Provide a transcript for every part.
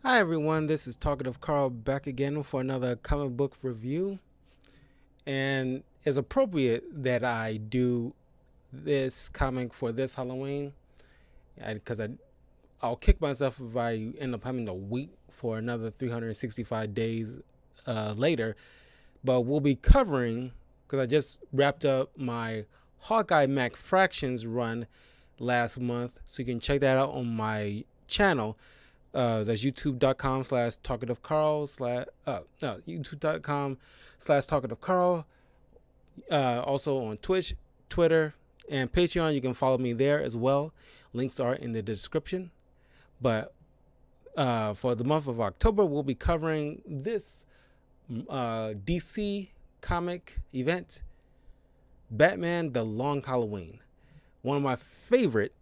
Hi everyone, this is Talkative Carl back again for another comic book review. And it's appropriate that I do this comic for this Halloween because I'll kick myself if I end up having to wait for another 365 days later. But we'll be covering, because I just wrapped up my Hawkeye Mac Fractions run last month, so you can check that out on my channel. That's youtube.com/talkativecarl youtube.com/talkativecarl. Also on Twitch, Twitter, and Patreon. You can follow me there as well. Links are in the description. But for the month of October, we'll be covering this DC comic event, Batman: The Long Halloween. One of my favorite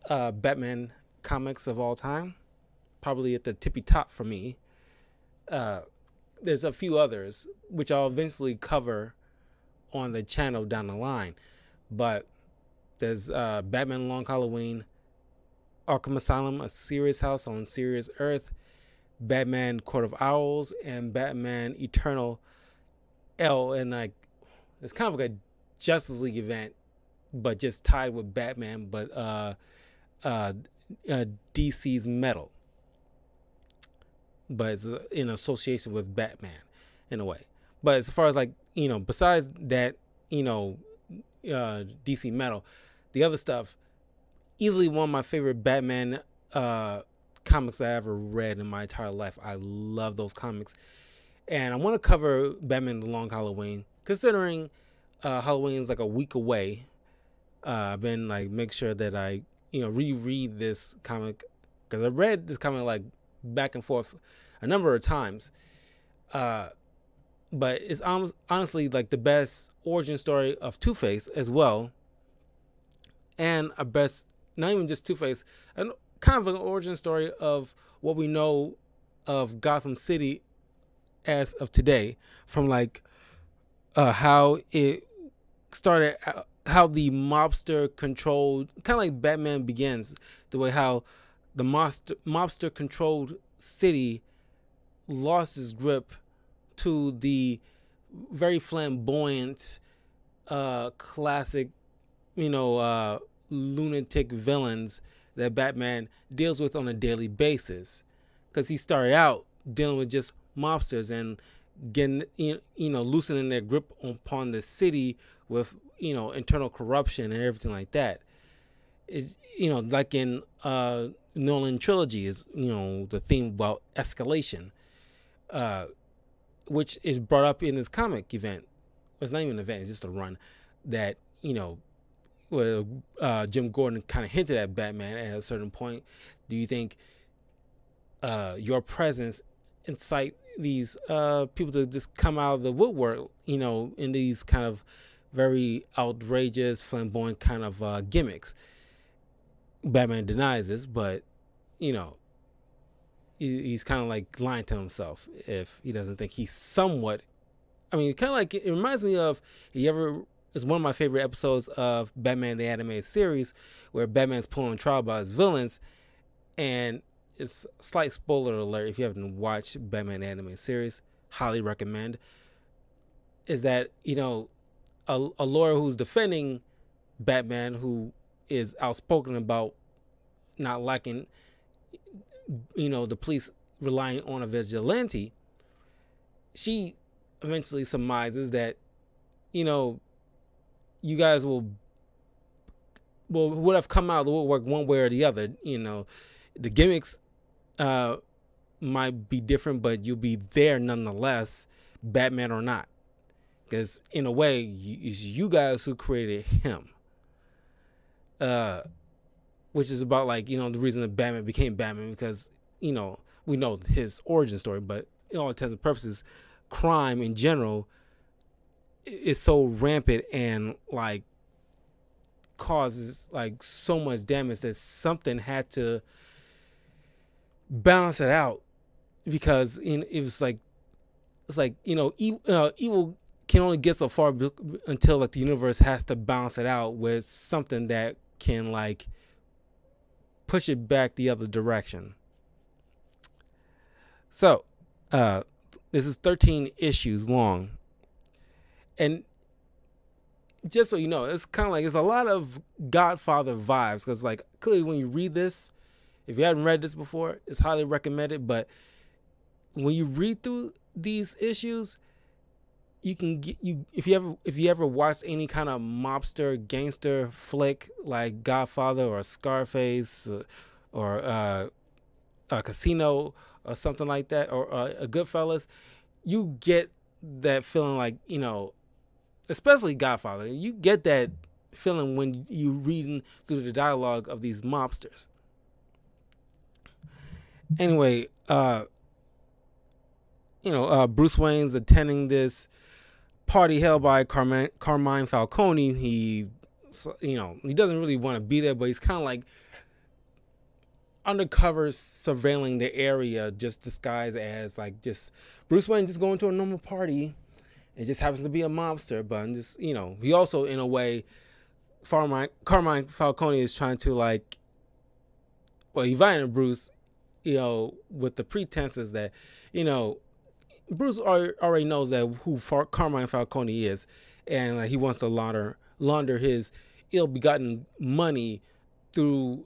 Batman comics of all time. Probably at the tippy top for me. There's a few others which I'll eventually cover on the channel down the line, but there's Batman Long Halloween, Arkham Asylum, A Serious House on Serious Earth, Batman Court of Owls, and Batman Eternal L. And like, it's kind of like a Justice League event, but just tied with Batman, but DC's Metal, but it's in association with Batman in a way. But as far as like, besides that, DC Metal, the other stuff, easily one of my favorite Batman comics I ever read in my entire life. I love those comics. And I want to cover Batman: The Long Halloween, considering Halloween is like a week away. I've been like, make sure that I, reread this comic, because I read this comic like back and forth a number of times. But it's honestly like the best origin story of Two-Face as well. And a best, not even just Two-Face, and kind of an origin story of what we know of Gotham City as of today, from like how it started, how the mobster controlled, kind of like Batman Begins, the way how the mobster controlled city lost its grip to the very flamboyant, classic, lunatic villains that Batman deals with on a daily basis. Because he started out dealing with just mobsters and getting, loosening their grip upon the city with, internal corruption and everything like that. It's, like in Nolan trilogy is, the theme about escalation, which is brought up in this comic event. It's not even an event, it's just a run that, where Jim Gordon kind of hinted at Batman at a certain point. Do you think your presence incite these people to just come out of the woodwork, in these kind of very outrageous, flamboyant kind of gimmicks? Batman denies this, but, he's kind of like lying to himself if he doesn't think he's somewhat. I mean, kind of like, it reminds me of, it's one of my favorite episodes of Batman the Animated Series, where Batman's pulling trial by his villains, and it's a slight spoiler alert if you haven't watched Batman the Animated Series, highly recommend, is that, a lawyer who's defending Batman, who is outspoken about not liking, the police relying on a vigilante, she eventually surmises that, you guys would have come out of the woodwork one way or the other. The gimmicks might be different, but you'll be there nonetheless, Batman or not. Because in a way, it's you guys who created him. Which is about like, the reason that Batman became Batman, because, we know his origin story, but in all intents and purposes, crime in general is so rampant and like causes like so much damage that something had to balance it out, because it was like, it's like, evil can only get so far until like the universe has to balance it out with something that can like push it back the other direction. So, uh, this is 13 issues long, and just so you know, it's kind of like it's a lot of Godfather vibes because, like, clearly when you read this, if you haven't read this before, it's highly recommended. But when you read through these issues, you can get you if you ever watched any kind of mobster gangster flick like Godfather or Scarface or a Casino or something like that, or a Goodfellas, you get that feeling like, especially Godfather. You get that feeling when you reading through the dialogue of these mobsters. Anyway, Bruce Wayne's attending this party held by Carmine Falcone. He doesn't really want to be there, but he's kind of like undercover surveilling the area, just disguised as like just Bruce Wayne just going to a normal party. It just happens to be a mobster, but just he also in a way, Carmine Falcone is trying to like, well, he invited Bruce, with the pretenses that, Bruce already knows that who Carmine Falcone is, and he wants to launder his ill-begotten money through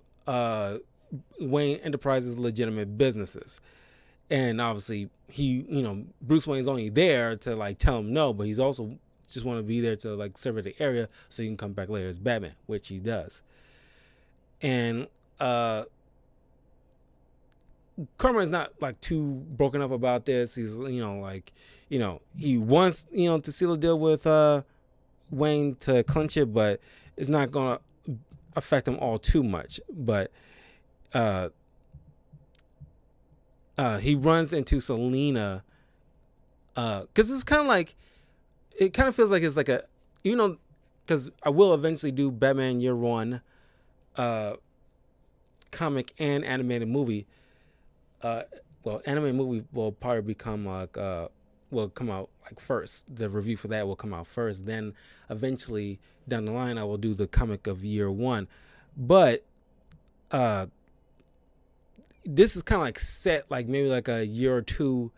Wayne Enterprises' legitimate businesses. And obviously, Bruce Wayne's only there to like tell him no, but he's also just want to be there to like survey the area so he can come back later as Batman, which he does. And Carmine's not like too broken up about this. He's he wants to seal a deal with Wayne to clinch it, but it's not gonna affect him all too much. But he runs into Selina because it's kind of like, it kind of feels like it's like a, because I will eventually do Batman Year One comic and animated movie. Animated movie will probably become like will come out like first. The review for that will come out first. Then eventually down the line, I will do the comic of Year One. But this is kind of like set like maybe like a year or two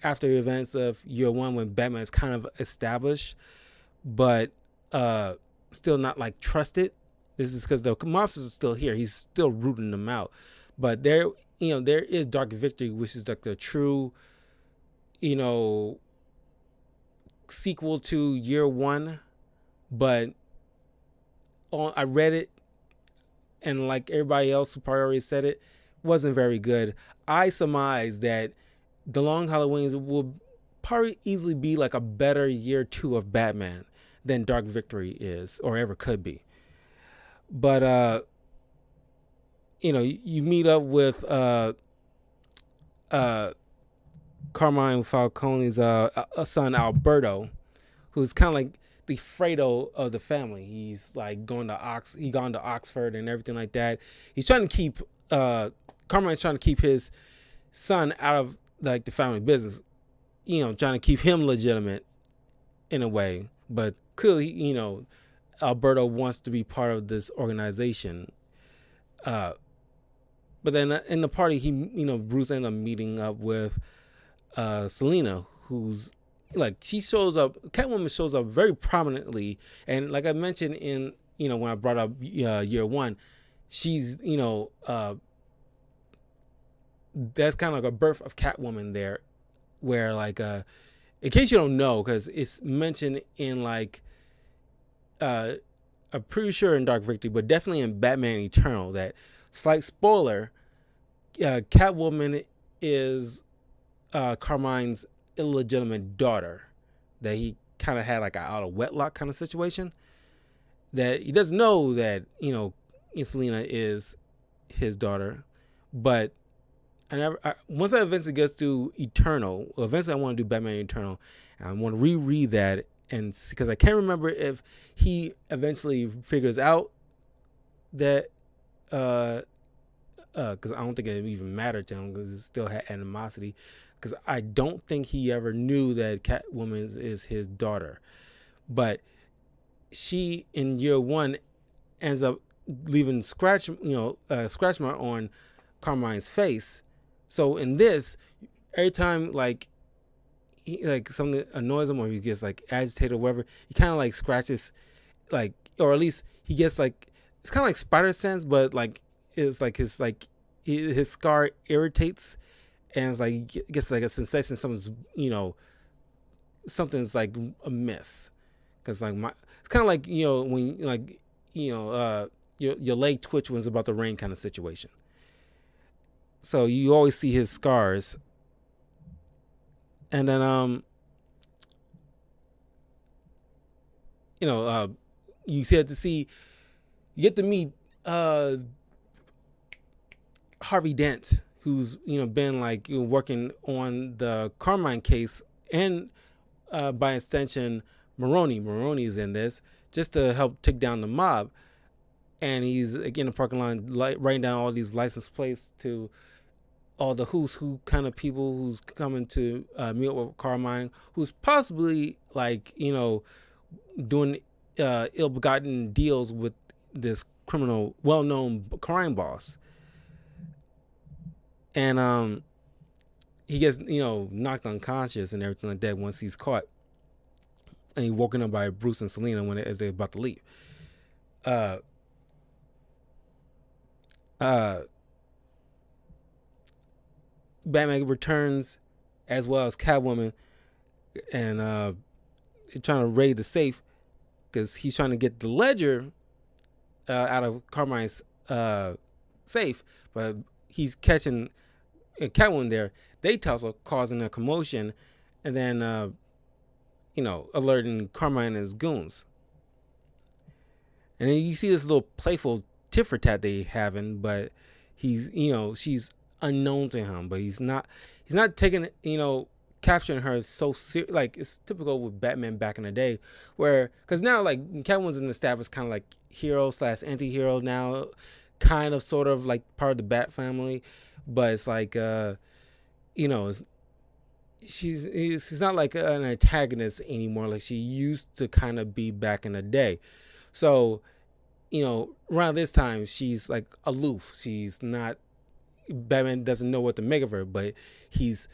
after the events of Year One, when Batman is kind of established, but still not like trusted. This is because the mobsters are still here. He's still rooting them out. But there is Dark Victory, which is like the true, sequel to Year One. But I read it, and like everybody else who probably already said it, wasn't very good. I surmise that The Long Halloweens will probably easily be like a better Year Two of Batman than Dark Victory is, or ever could be. But you meet up with Carmine Falcone's son Alberto, who's kind of like the Fredo of the family. He's like gone to Oxford and everything like that. He's trying to keep Carmine's trying to keep his son out of like the family business, trying to keep him legitimate in a way. But clearly, Alberto wants to be part of this organization. But then in the party, Bruce ended up meeting up with Selina, who's like, she shows up. Catwoman shows up very prominently, and like I mentioned in when I brought up Year One, she's that's kind of like a birth of Catwoman there, where like in case you don't know, because it's mentioned in like I'm pretty sure in Dark Victory, but definitely in Batman Eternal, that slight spoiler, Catwoman is Carmine's illegitimate daughter, that he kind of had like a out of wedlock kind of situation, that he doesn't know that Selina is his daughter. But once I eventually gets to Eternal, eventually I want to do Batman Eternal, and I want to reread that, and because I can't remember if he eventually figures out that because I don't think it even mattered to him, because it still had animosity, because I don't think he ever knew that Catwoman is his daughter. But she in Year One ends up leaving scratch mark on Carmine's face. So in this, every time like something annoys him or he gets like agitated or whatever, he kind of like scratches like, or at least he gets like, it's kind of like spider sense, but like it's like his scar irritates, and it's like he gets like a sensation something's like amiss, because like it's kind of like when like your leg twitch when it's about to rain kind of situation. So you always see his scars, and then you know you get to meet Harvey Dent, who's been like working on the Carmine case, and by extension Maroni's in this just to help take down the mob, and he's again in the parking lot writing down all these license plates to all the who's who kind of people who's coming to meet up with Carmine, who's possibly like doing ill-begotten deals with this criminal, well-known crime boss. And he gets knocked unconscious and everything like that once he's caught, and he's woken up by Bruce and Selena as they're about to leave. Batman returns as well as Catwoman, and trying to raid the safe because he's trying to get the ledger out of Carmine's safe, but he's catching Catwoman there. They tussle, causing a commotion, and then alerting Carmine and his goons. And then you see this little playful tit for tat they having, but she's unknown to him, but he's not taking capturing her so serious. Like it's typical with Batman back in the day, where because now like Catwoman's an established kind of like hero / anti-hero now, kind of sort of like part of the Bat family, but it's like she's not like an antagonist anymore like she used to kind of be back in the day. So around this time she's like aloof. She's not, Batman doesn't know what to make of her, but he's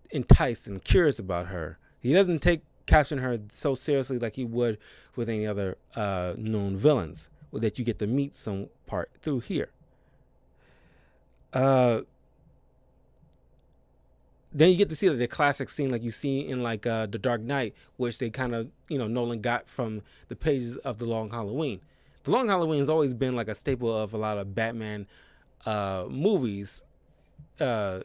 enticed and curious about her. He doesn't take capturing her so seriously like he would with any other known villains that you get to meet some part through here. Then you get to see the classic scene like you see in like The Dark Knight, which they kind of Nolan got from the pages of The Long Halloween. The Long Halloween has always been like a staple of a lot of Batman movies, as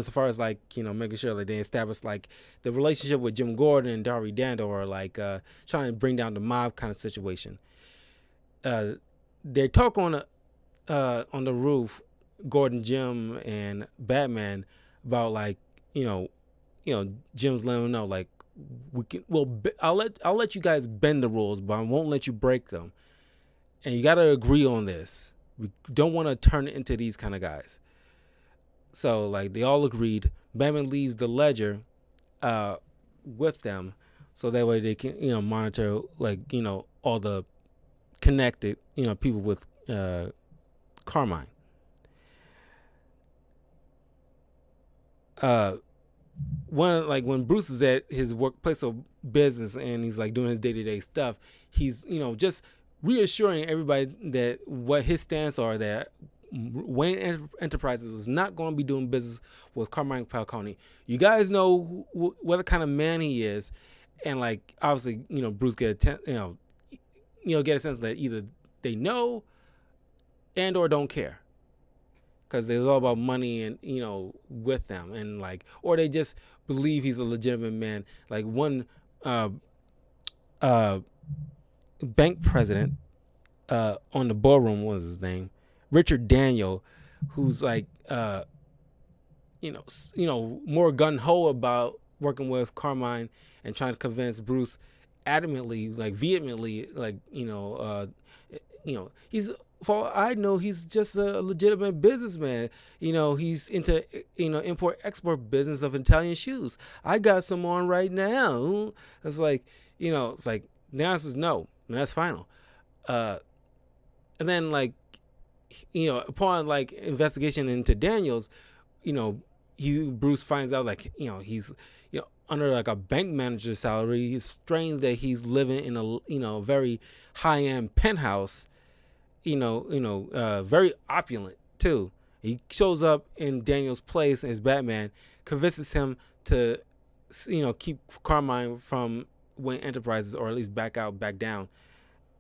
far as like making sure that they establish like the relationship with Jim Gordon and Harvey Dent, or like trying to bring down the mob kind of situation. They talk on the roof, Gordon, Jim, and Batman, about like Jim's letting him know like I'll let you guys bend the rules, but I won't let you break them, and you got to agree on this. We don't want to turn it into these kind of guys. So like they all agreed. Batman leaves the ledger with them, so that way they can monitor like all the connected people with Carmine. When Bruce is at his workplace of business and he's like doing his day-to-day stuff, he's just reassuring everybody that what his stance are, that Wayne Enterprises is not going to be doing business with Carmine Falcone. You guys know what kind of man he is, and like obviously Bruce get a sense that either they know and or don't care, because it's all about money and with them, and like, or they just believe he's a legitimate man. Like one bank president on the ballroom, what was his name, Richard Daniel, who's like more gun-ho about working with Carmine and trying to convince Bruce adamantly, like vehemently, like he's, for all I know, he's just a legitimate businessman. He's into import export business of Italian shoes. I got some on right now. It's like it's like the answer is no, and that's final. And then like upon like investigation into Daniels, Bruce finds out, like, he's, under like a bank manager's salary. It's strange that he's living in a, very high end penthouse, very opulent too. He shows up in Daniel's place as Batman, convinces him to, keep Carmine from Wayne Enterprises, or at least back down,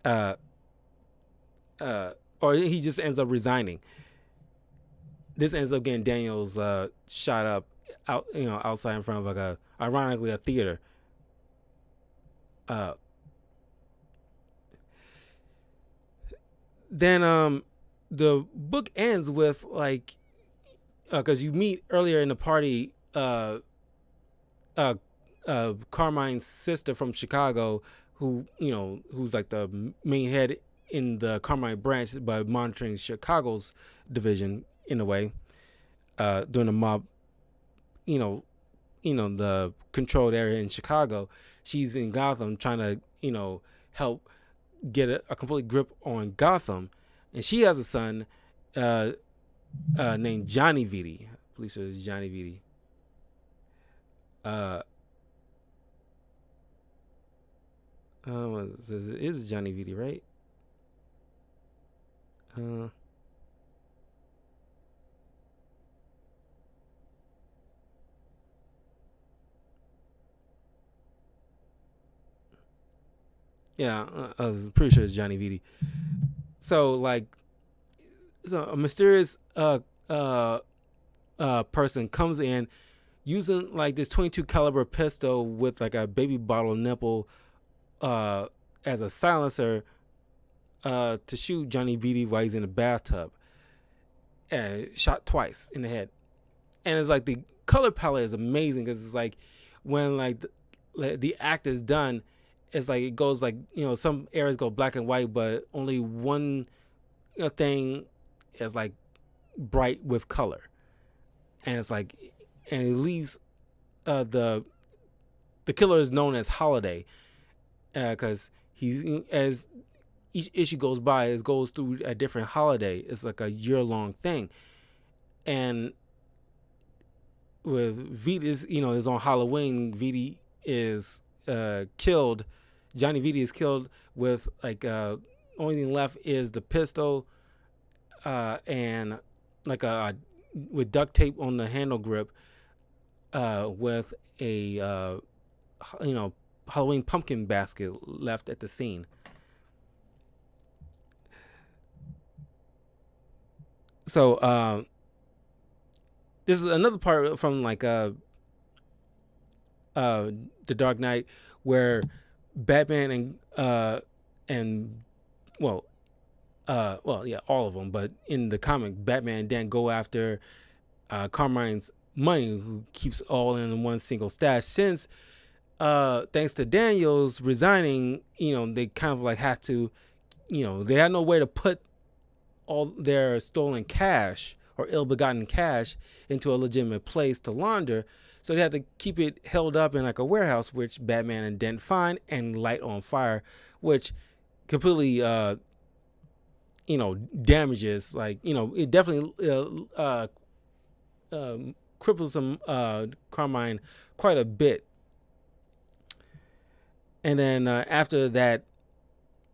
uh, or he just ends up resigning. This ends up getting Daniel's shot up outside in front of, like, ironically, a theater. Uh, then the book ends with, like, because you meet earlier in the party, Carmine's sister from Chicago, who's like the main head in the Carmine branch, by monitoring Chicago's division in a way, during the mob, the controlled area in Chicago. She's in Gotham trying to, help get a complete grip on Gotham, and she has a son named Johnny Vitti. I believe it was Johnny Vitti. It is Johnny Vitti, right? Yeah, I was pretty sure it's Johnny Vitti. So, like, a mysterious person comes in using, like, this 22 caliber pistol with, like, a baby bottle nipple as a silencer, to shoot Johnny Vitti while he's in the bathtub. Shot twice in the head. And it's like, the color palette is amazing, because it's like, when, like, the act is done, it's like it goes, like, some areas go black and white, but only one thing is, like, bright with color. And it's like, and it leaves the killer is known as Holiday, because he's, as each issue goes by, it goes through a different holiday. It's like a year-long thing. And with Vitti, is on Halloween, Vitti is killed. Johnny Vitti is killed with, like, only thing left is the pistol, and, like, with duct tape on the handle grip, with a Halloween pumpkin basket left at the scene. So this is another part from, like, the Dark Knight, where Batman and well, yeah, all of them, but in the comic, Batman and Dan go after Carmine's money, who keeps all in one single stash. Since thanks to Daniels resigning, they kind of, like, have to, they had no way to put all their stolen cash or ill-begotten cash into a legitimate place to launder. So they had to keep it held up in, like, a warehouse, which Batman and Dent find and light on fire, which completely, damages, like, it definitely cripples some Carmine quite a bit. And then after that,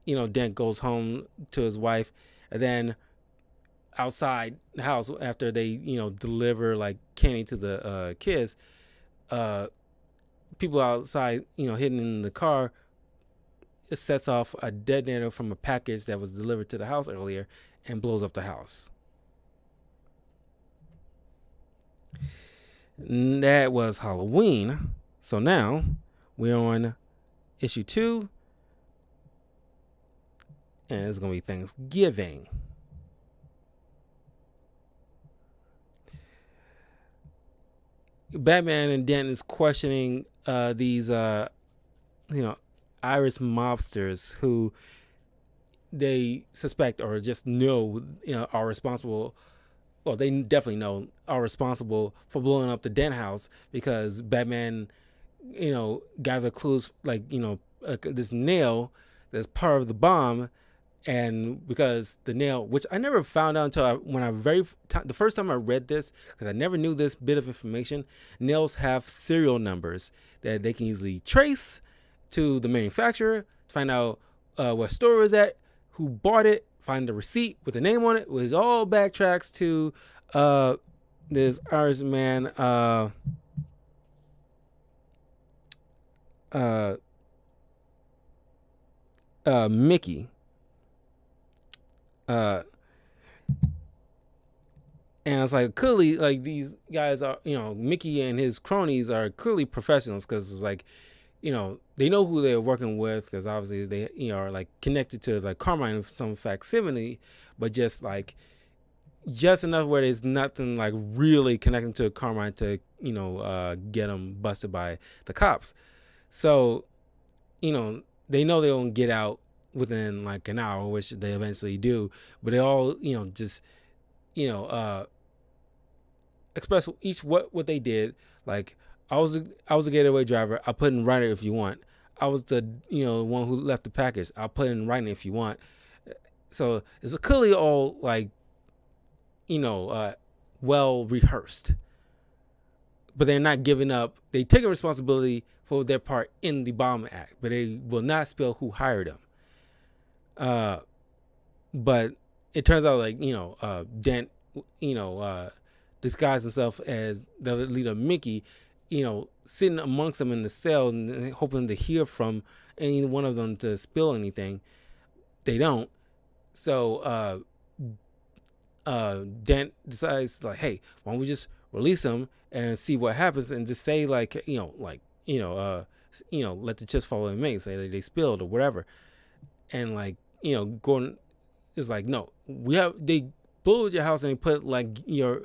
Dent goes home to his wife, and then outside the house, after they, deliver, like, candy to the kids, people outside, hidden in the car, it sets off a detonator from a package that was delivered to the house earlier and blows up the house. And that was Halloween. So now we're on issue 2, and it's going to be Thanksgiving. Batman and Dent is questioning these, Irish mobsters who they suspect or just know, are responsible. Well, they definitely know are responsible for blowing up the Dent house, because Batman, gathered clues, like, this nail that's part of the bomb And because the nail, which I never found out until the first time I read this, because I never knew this bit of information, nails have serial numbers that they can easily trace to the manufacturer to find out what store it was at, who bought it, find the receipt with the name on it, which all backtracks to this Irish man, Mickey. Uh, and it's like clearly like these guys are, Mickey and his cronies are clearly professionals, because it's like, they know who they're working with, because obviously they, are like connected to like Carmine in some facsimile, but just enough where there's nothing like really connecting to Carmine to, get them busted by the cops. So, they know they won't get out within like an hour, which they eventually do, but they all, just, express each what they did. Like, I was a getaway driver. I'll put in writing if you want. I was the one who left the package. I'll put in writing if you want. So it's clearly all like well rehearsed, but they're not giving up. They taking responsibility for their part in the bomb act, but they will not spill who hired them. But it turns out like Dent disguised himself as the leader Mickey, sitting amongst them in the cell and hoping to hear from any one of them to spill anything. They don't. So Dent decides like, hey, why don't we just release him and see what happens, and just say like, let the chips fall in May, say that they spilled or whatever. And like, Gordon is like, no, they blew your house and they put like your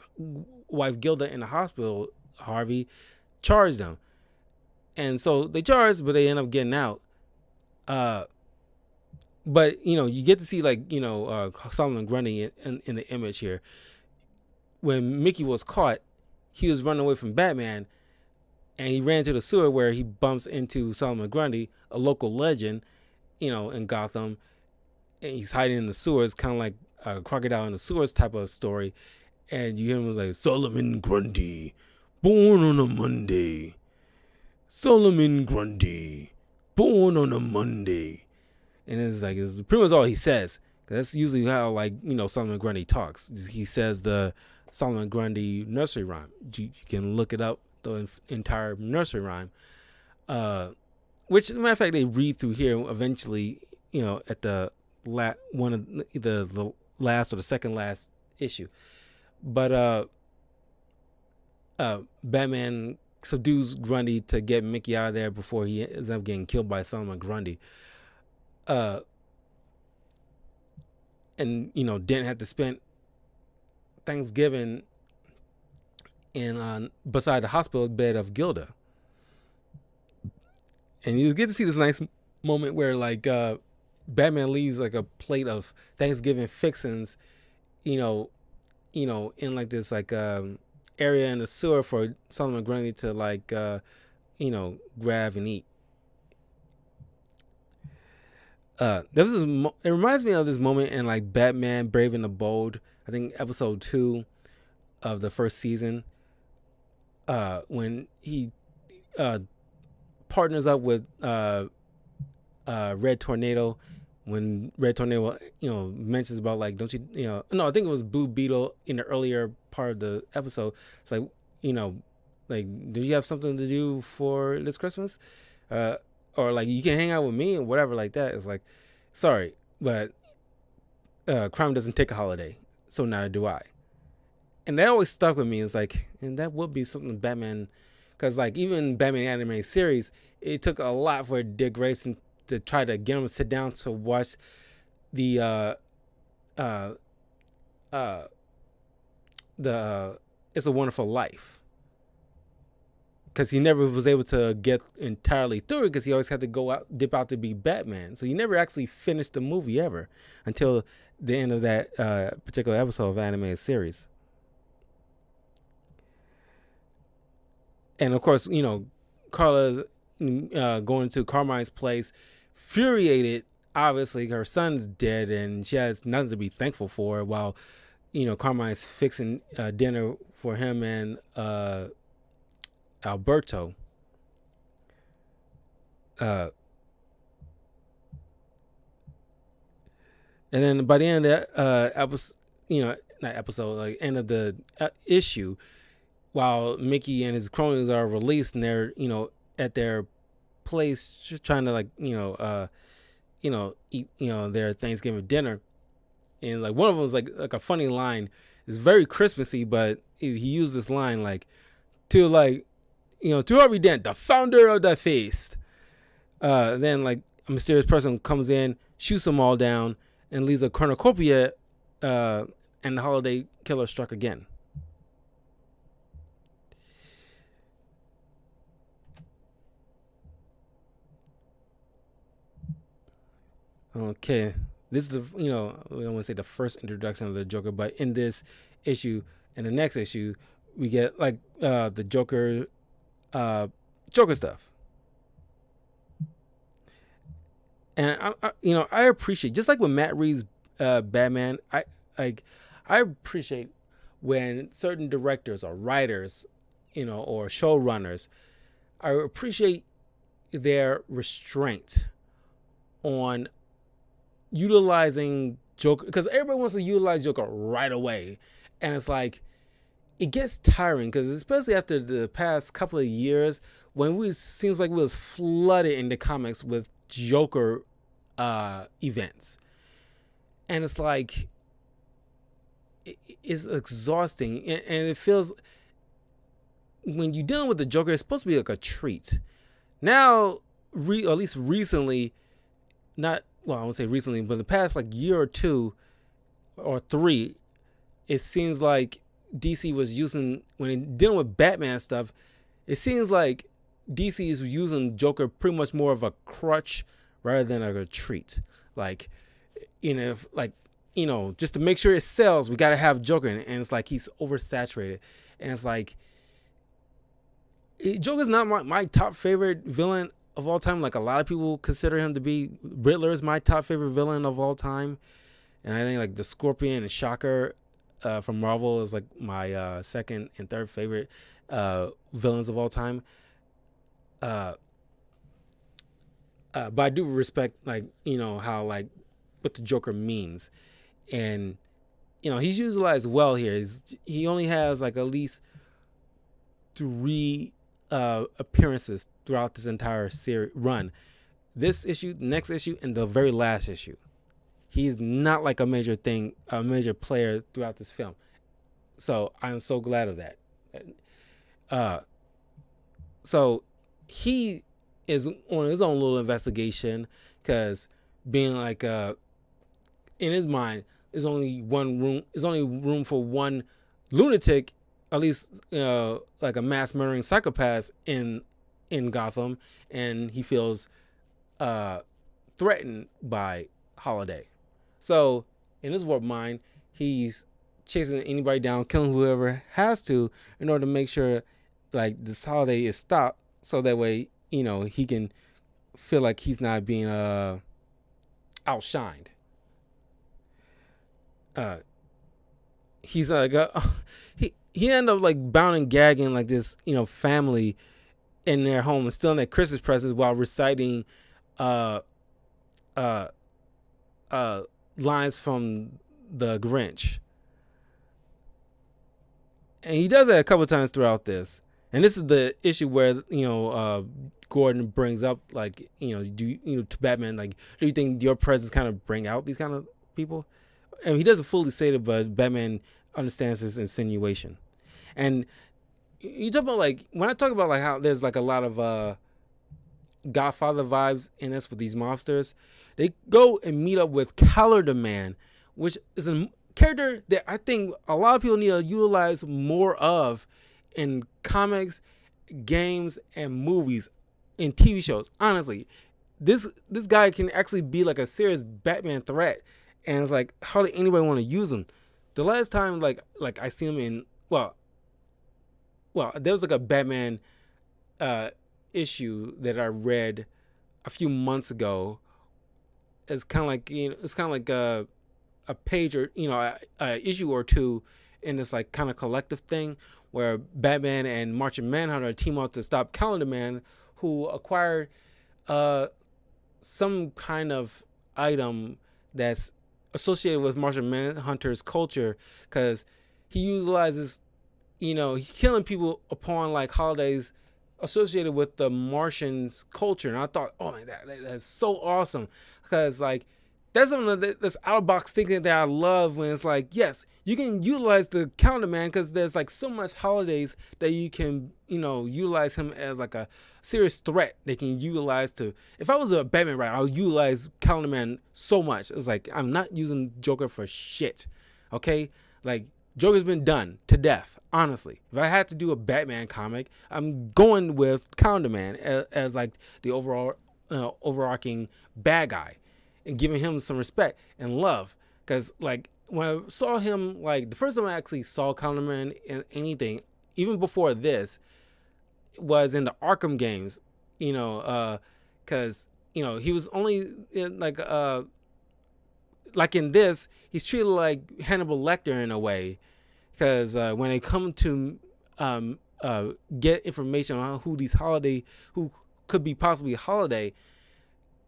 wife Gilda in the hospital, Harvey, charged them. And so they charged, but they end up getting out. But you get to see like Solomon Grundy in the image here. When Mickey was caught, he was running away from Batman, and he ran to the sewer where he bumps into Solomon Grundy, a local legend, in Gotham. And he's hiding in the sewers, kind of like a crocodile in the sewers type of story. And you hear him was like, Solomon Grundy, born on a Monday. Solomon Grundy, born on a Monday. And it's pretty much all he says. Cause that's usually how like Solomon Grundy talks. He says the Solomon Grundy nursery rhyme. You can look it up, the entire nursery rhyme. Which, as a matter of fact, they read through here eventually. At the one of the last or the second last issue. But Batman subdues Grundy to get Mickey out of there before he ends up getting killed by Solomon Grundy. And Dent had to spend Thanksgiving in beside the hospital bed of Gilda, and you get to see this nice moment where like Batman leaves like a plate of Thanksgiving fixings, in like this like area in the sewer for Solomon Grundy to like grab and eat. There was it reminds me of this moment in like Batman Brave and the Bold, I think episode 2 of the first season, when he partners up with Red Tornado, when Red Tornado mentions about like, don't you no, I think it was Blue Beetle in the earlier part of the episode. It's like, like, do you have something to do for this Christmas, or like you can hang out with me or whatever like that. It's like, sorry, but crime doesn't take a holiday, so neither do I. And that always stuck with me. It's like, and that would be something Batman, because like even Batman animated series, it took a lot for Dick Grayson to try to get him to sit down to watch the It's a Wonderful Life, because he never was able to get entirely through it, because he always had to dip out to be Batman. So he never actually finished the movie ever until the end of that particular episode of the animated series. And of course, Carla's going to Carmine's place, infuriated obviously her son's dead and she has nothing to be thankful for, while Carmine's fixing dinner for him and Alberto. Uh, and then by the end of that episode, not episode, like end of the issue, while Mickey and his cronies are released and they're at their place trying to eat their Thanksgiving dinner, and like one of them is like a funny line. It's very Christmassy, but he used this line like to to Harvey Dent, the founder of the feast. Then like a mysterious person comes in, shoots them all down, and leaves a cornucopia, and the holiday killer struck again. Okay, this is the I don't want to say the first introduction of the Joker, but in this issue and the next issue, we get like the Joker stuff. And I appreciate, just like with Matt Reeves' Batman, I appreciate when certain directors or writers, or showrunners, I appreciate their restraint on utilizing Joker, because everybody wants to utilize Joker right away, and it's like it gets tiring, because especially after the past couple of years when seems like we was flooded into comics with Joker events, and it's like it's exhausting, and it feels, when you're dealing with the Joker, it's supposed to be like a treat. Now, at least recently, not well, I won't say recently, but the past like year or two or three, it seems like DC was using, when dealing with Batman stuff, it seems like DC is using Joker pretty much more of a crutch rather than a treat. Like, just to make sure it sells, we got to have Joker in it. And it's like he's oversaturated. And it's like, Joker's not my top favorite villain of all time. Like, a lot of people consider him to be, Riddler is my top favorite villain of all time. And I think like the Scorpion and Shocker from Marvel is like my second and third favorite villains of all time. But I do respect how like what the Joker means, and he's utilized well here. He only has like at least 3 appearances throughout this entire series run. This issue, next issue, and the very last issue. He's not like a major player throughout this film. So I'm so glad of that. So he is on his own little investigation, because being like in his mind, there's only room for one lunatic, at least like a mass murdering psychopath in Gotham, and he feels threatened by Holiday. So in his warped mind, he's chasing anybody down, killing whoever has to, in order to make sure like this Holiday is stopped, so that way he can feel like he's not being outshined. He's like he ended up like bound and gagging like this family in their home and stealing their Christmas presents while reciting lines from the Grinch. And he does that a couple of times throughout this. And this is the issue where Gordon brings up like to Batman, like, do you think your presence kind of bring out these kind of people? And he doesn't fully say it, but Batman understands his insinuation. And you talk about like, when I talk about like how there's like a lot of Godfather vibes in this with these mobsters, they go and meet up with Collar the Man, which is a character that I think a lot of people need to utilize more of in comics, games, and movies, and TV shows. Honestly, this guy can actually be like a serious Batman threat, and it's like hardly anybody want to use him. The last time like I seen him in well there was like a Batman issue that I read a few months ago, it's kind of like, it's kind of like a page, or a issue or two in this like kind of collective thing where Batman and Martian Manhunter team up to stop Calendar Man, who acquired uh some kind of item that's associated with Martian Manhunter's culture, because he utilizes, he's killing people upon like holidays associated with the Martians' culture. And I thought, oh man, that's so awesome, because like that's something that's out of box thinking that I love, when it's like, yes, you can utilize the calendar man, because there's like so much holidays that you can, utilize him as like a serious threat they can utilize to. If I was a Batman, right, I'll utilize calendar man so much. It's like, I'm not using Joker for shit. Okay? Like, Joker's been done to death, honestly. If I had to do a Batman comic, I'm going with Calendar Man as like the overall overarching bad guy, and giving him some respect and love. Because like when I saw him, like the first time I actually saw Calendar Man in anything, even before this, was in the Arkham games. Because he was only in, like in this, he's treated like Hannibal Lecter in a way, because when they come to get information on who could be possibly Holiday,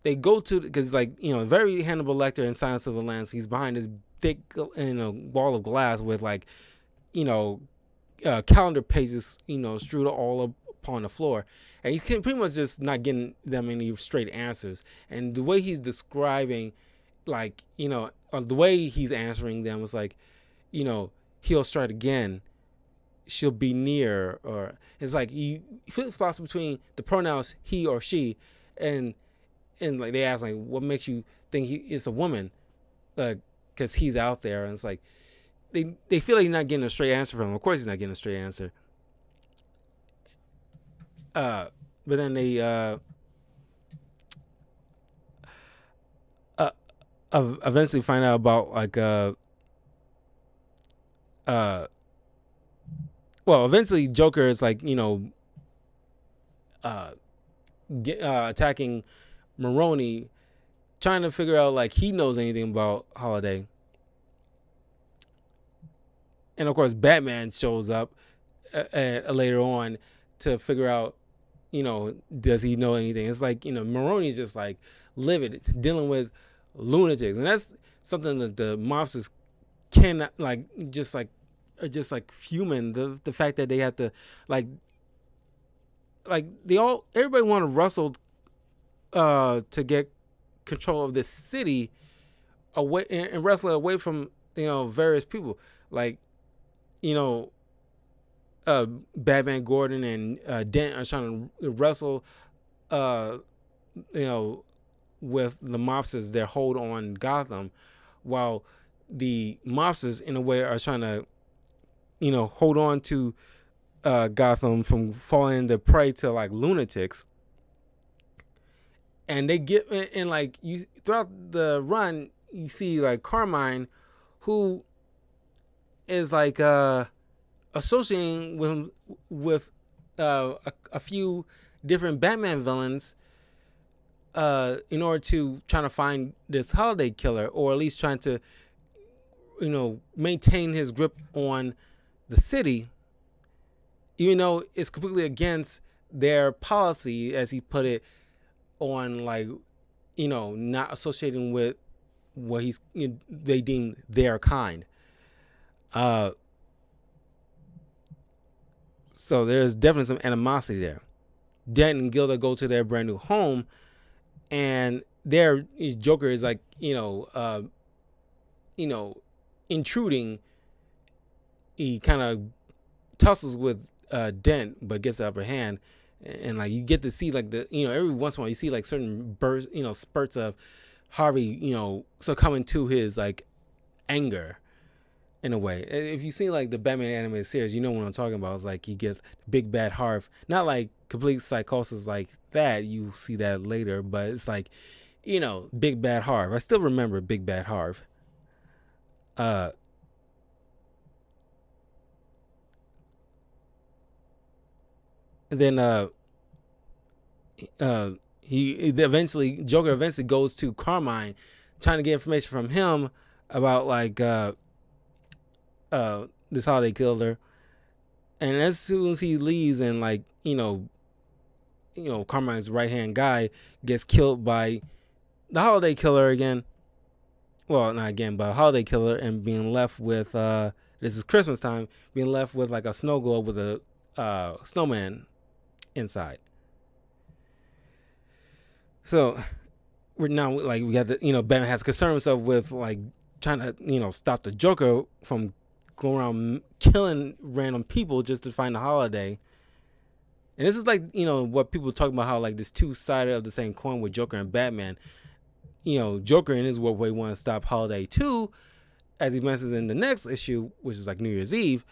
they go to, because like very Hannibal Lecter in Silence of the Lambs. He's behind this thick wall of glass with like calendar pages strewed all upon the floor, and you can pretty much just not getting them any straight answers. And the way he's describing, like the way he's answering them is like, he'll strike again, she'll be near, or it's like you flip flops between the pronouns he or she, and like they ask like, what makes you think it's a woman, because he's out there, and it's like they feel like you're not getting a straight answer from him. Of course he's not getting a straight answer. But then they eventually find out about like eventually Joker is like attacking Maroni, trying to figure out like he knows anything about Holiday. And of course Batman shows up later on to figure out, does he know anything. It's like, Maroni's just like livid, dealing with lunatics, and that's something that the mobsters cannot are just like human. The fact that they have to like everybody want to wrestle to get control of this city away, and wrestle away from various people, like Batman, Gordon, and Dent are trying to wrestle with the mobsters, their hold on Gotham, while the mobsters in a way are trying to hold on to Gotham from falling into prey to like lunatics. And they get and like you throughout the run, you see like Carmine, who is like associating with a few different Batman villains in order to trying to find this Holiday killer, or at least trying to maintain his grip on the city, even though it's completely against their policy, as he put it, on like not associating with what they deem their kind. So there's definitely some animosity there. Dent and Gilda go to their brand new home, and their Joker is like intruding. He kind of tussles with Dent, but gets the upper hand, and like you get to see like the every once in a while you see like certain bursts, spurts of Harvey succumbing to his like anger, in a way. If you see like the Batman animated series, you know what I'm talking about. It's like he gets big bad Harv, not like complete psychosis like that. You see that later, but it's like big bad Harv. I still remember big bad Harv. And then Joker eventually goes to Carmine trying to get information from him about like this holiday killer. And as soon as he leaves, and like Carmine's right hand guy gets killed by the holiday killer again. Well, not again, but a holiday killer, and being left with this is Christmas time, being left with like a snow globe with a snowman inside. So we're now like we got Batman has concerned himself with like trying to stop the Joker from going around killing random people just to find a holiday. And this is like what people talk about, how like this two sided of the same coin with Joker and Batman. Joker in his way want to stop Holiday 2, as he mentions in the next issue, which is like New Year's Eve.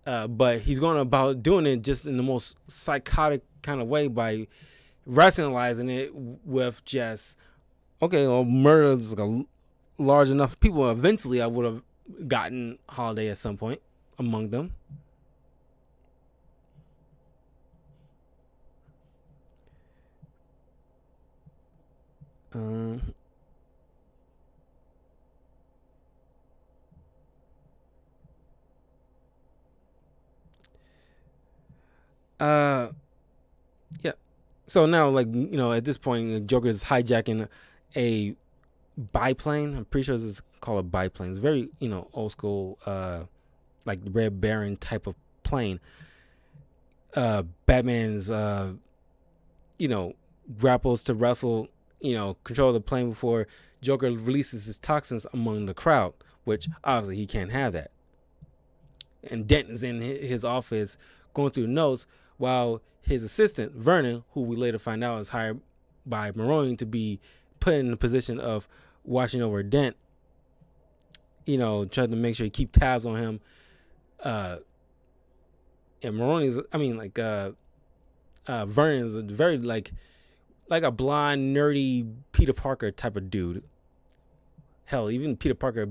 But he's going about doing it just in the most psychotic kind of way by rationalizing it with just, okay, well, murder is like a large enough people. Eventually, I would have gotten Holiday at some point among them. Yeah. So now, like at this point, Joker is hijacking a biplane. I'm pretty sure this is called a biplane. It's very old school, like Red Baron type of plane. Batman's grapples to wrestle, control the plane before Joker releases his toxins among the crowd, which obviously he can't have that. And Dent is in his office going through notes while his assistant, Vernon, who we later find out is hired by Maroni to be put in the position of watching over Dent, trying to make sure he keep tabs on him. And Maroni's, Vernon's very like a blonde, nerdy Peter Parker type of dude. Hell, even Peter Parker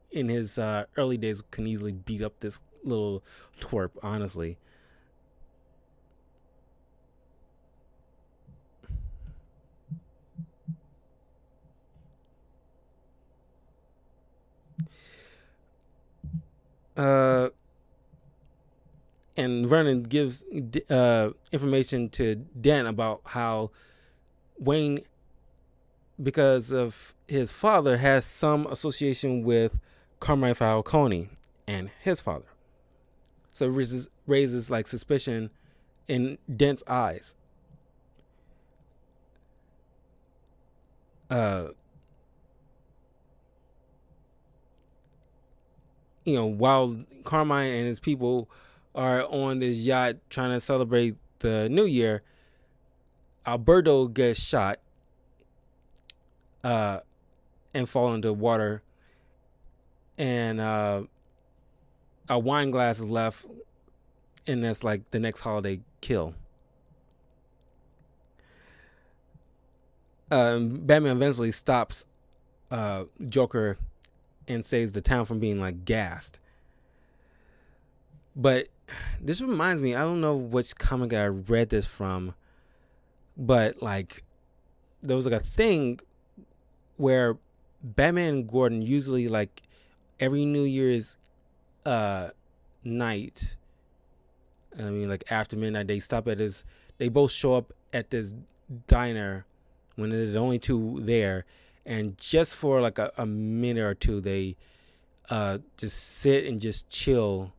in his early days can easily beat up this little twerp, honestly. And Vernon gives information to Dan about how Wayne, because of his father, has some association with Carmine Falcone and his father. So it raises like suspicion in Dent's eyes. While Carmine and his people are on this yacht trying to celebrate the New Year, Alberto gets shot and fall into water, and a wine glass is left, and that's like the next holiday kill. Batman eventually stops Joker and saves the town from being like gassed. But this reminds me, I don't know which comic I read this from, but like there was like a thing where Batman and Gordon usually like every New Year's night, like after midnight, they both show up at this diner when there's only two there, and just for like a minute or two they just sit and just chill,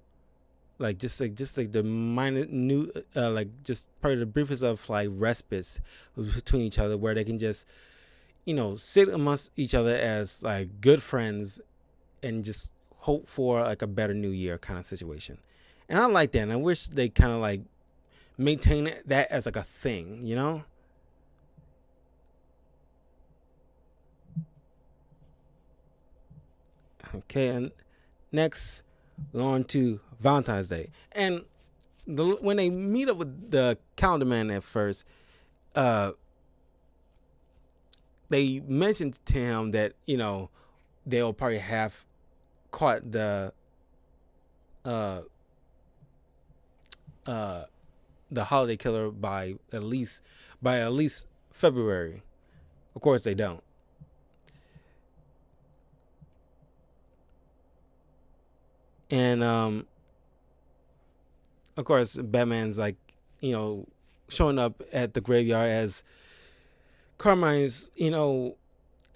like just like the minute like just part of the briefest of like respites between each other, where they can just sit amongst each other as like good friends and just hope for like a better new year kind of situation. And I like that, and I wish they kind of like maintain that as like a thing, Okay, and next we're on to Valentine's Day. And when they meet up with the calendar man at first, they mentioned to him that they'll probably have caught the holiday killer by at least February. Of course they don't. And of course, Batman's like, you know, showing up at the graveyard as Carmine's,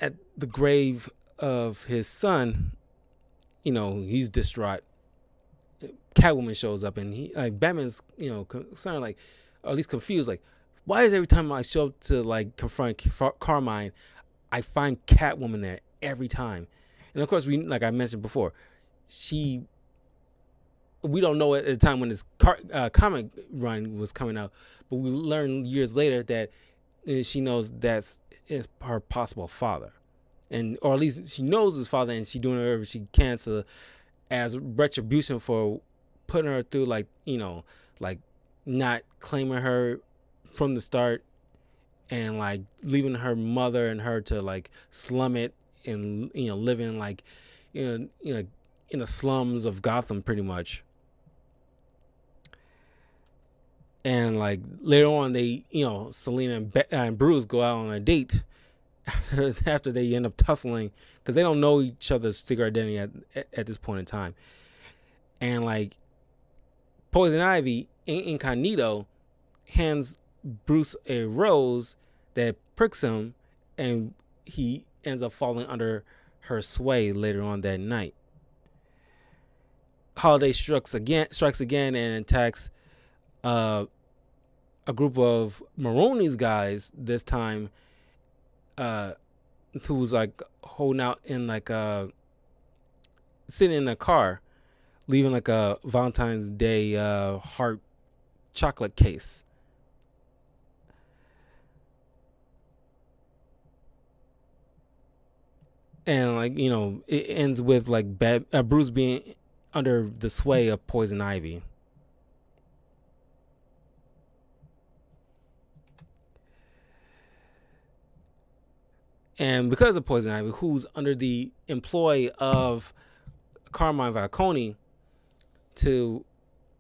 at the grave of his son. He's distraught. Catwoman shows up, and Batman's, concerned, like, or at least confused, like, why is every time I show up to like confront Carmine, I find Catwoman there every time? And of course, like I mentioned before, we don't know at the time when this comic run was coming out, but we learn years later that she knows that's her possible father, and or at least she knows his father, and she's doing whatever she can to, as retribution for putting her through, like, like not claiming her from the start, and like leaving her mother and her to like slum it, and living like in the slums of Gotham pretty much. And like later on, they, Selena and Bruce go out on a date after they end up tussling because they don't know each other's secret identity at this point in time. And like Poison Ivy, incognito, hands Bruce a rose that pricks him, and he ends up falling under her sway later on that night. Holiday strikes again and attacks a group of Maroni's guys this time, who was like holding out in like sitting in a car, leaving like a Valentine's Day heart chocolate case. And like, it ends with like Bruce being under the sway of Poison Ivy. And because of Poison Ivy, who's under the employ of Carmine Falcone, to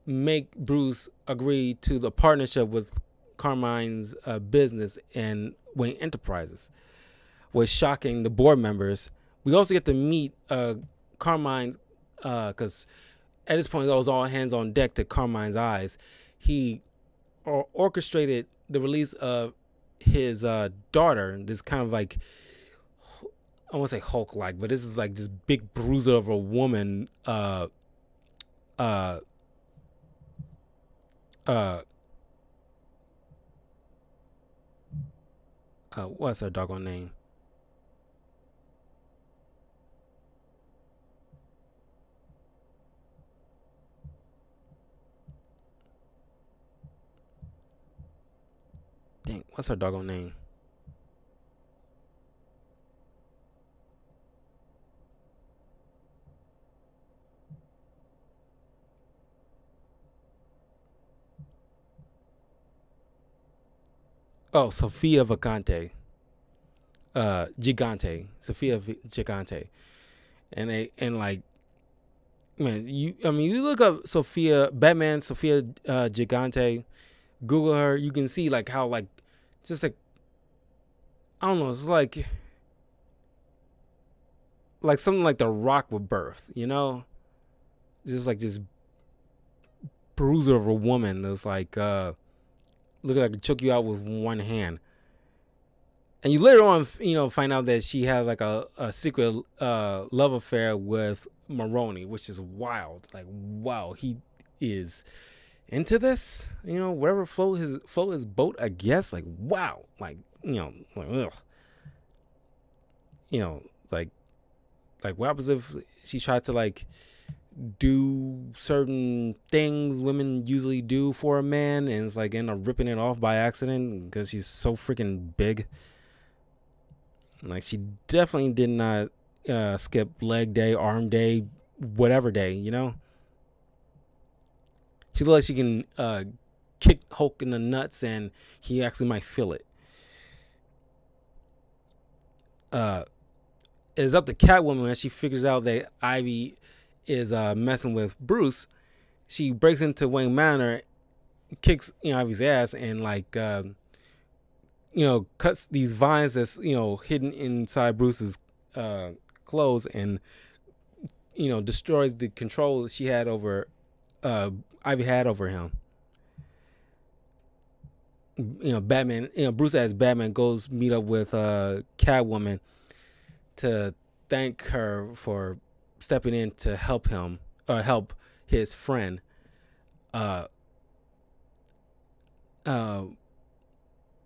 make Bruce agree to the partnership with Carmine's business and Wayne Enterprises, was shocking the board members. We also get to meet Carmine, because at this point it was all hands on deck to Carmine's eyes. He orchestrated the release of his daughter, this kind of like, I won't say Hulk-like, but this is like this big bruiser of a woman. What's her doggone name? Dang, what's her doggone name? Oh, Sophia Gigante. Sophia Gigante. And like, man, you look up Batman Sophia Gigante, Google her, you can see like how like just like, I don't know, it's like something like The Rock with birth, just like this bruiser of a woman that's like look like I could choke you out with one hand. And you later on, find out that she has like a secret love affair with Maroni, which is wild. Like, wow, he is into this. Wherever float his boat, I guess. Like, wow, like, like, ugh. Like what happens if she tried to like do certain things women usually do for a man, and it's like end up ripping it off by accident because she's so freaking big. Like, she definitely did not skip leg day, arm day, whatever day, She looks like she can kick Hulk in the nuts, and he actually might feel it. It's up to Catwoman as she figures out that Ivy is messing with Bruce. She breaks into Wayne Manor, kicks Ivy's ass, and like cuts these vines that's hidden inside Bruce's clothes, and destroys the control she had over uh Ivy had over him. Batman, Bruce as Batman goes meet up with Catwoman to thank her for stepping in to help him or help his friend. Uh, uh,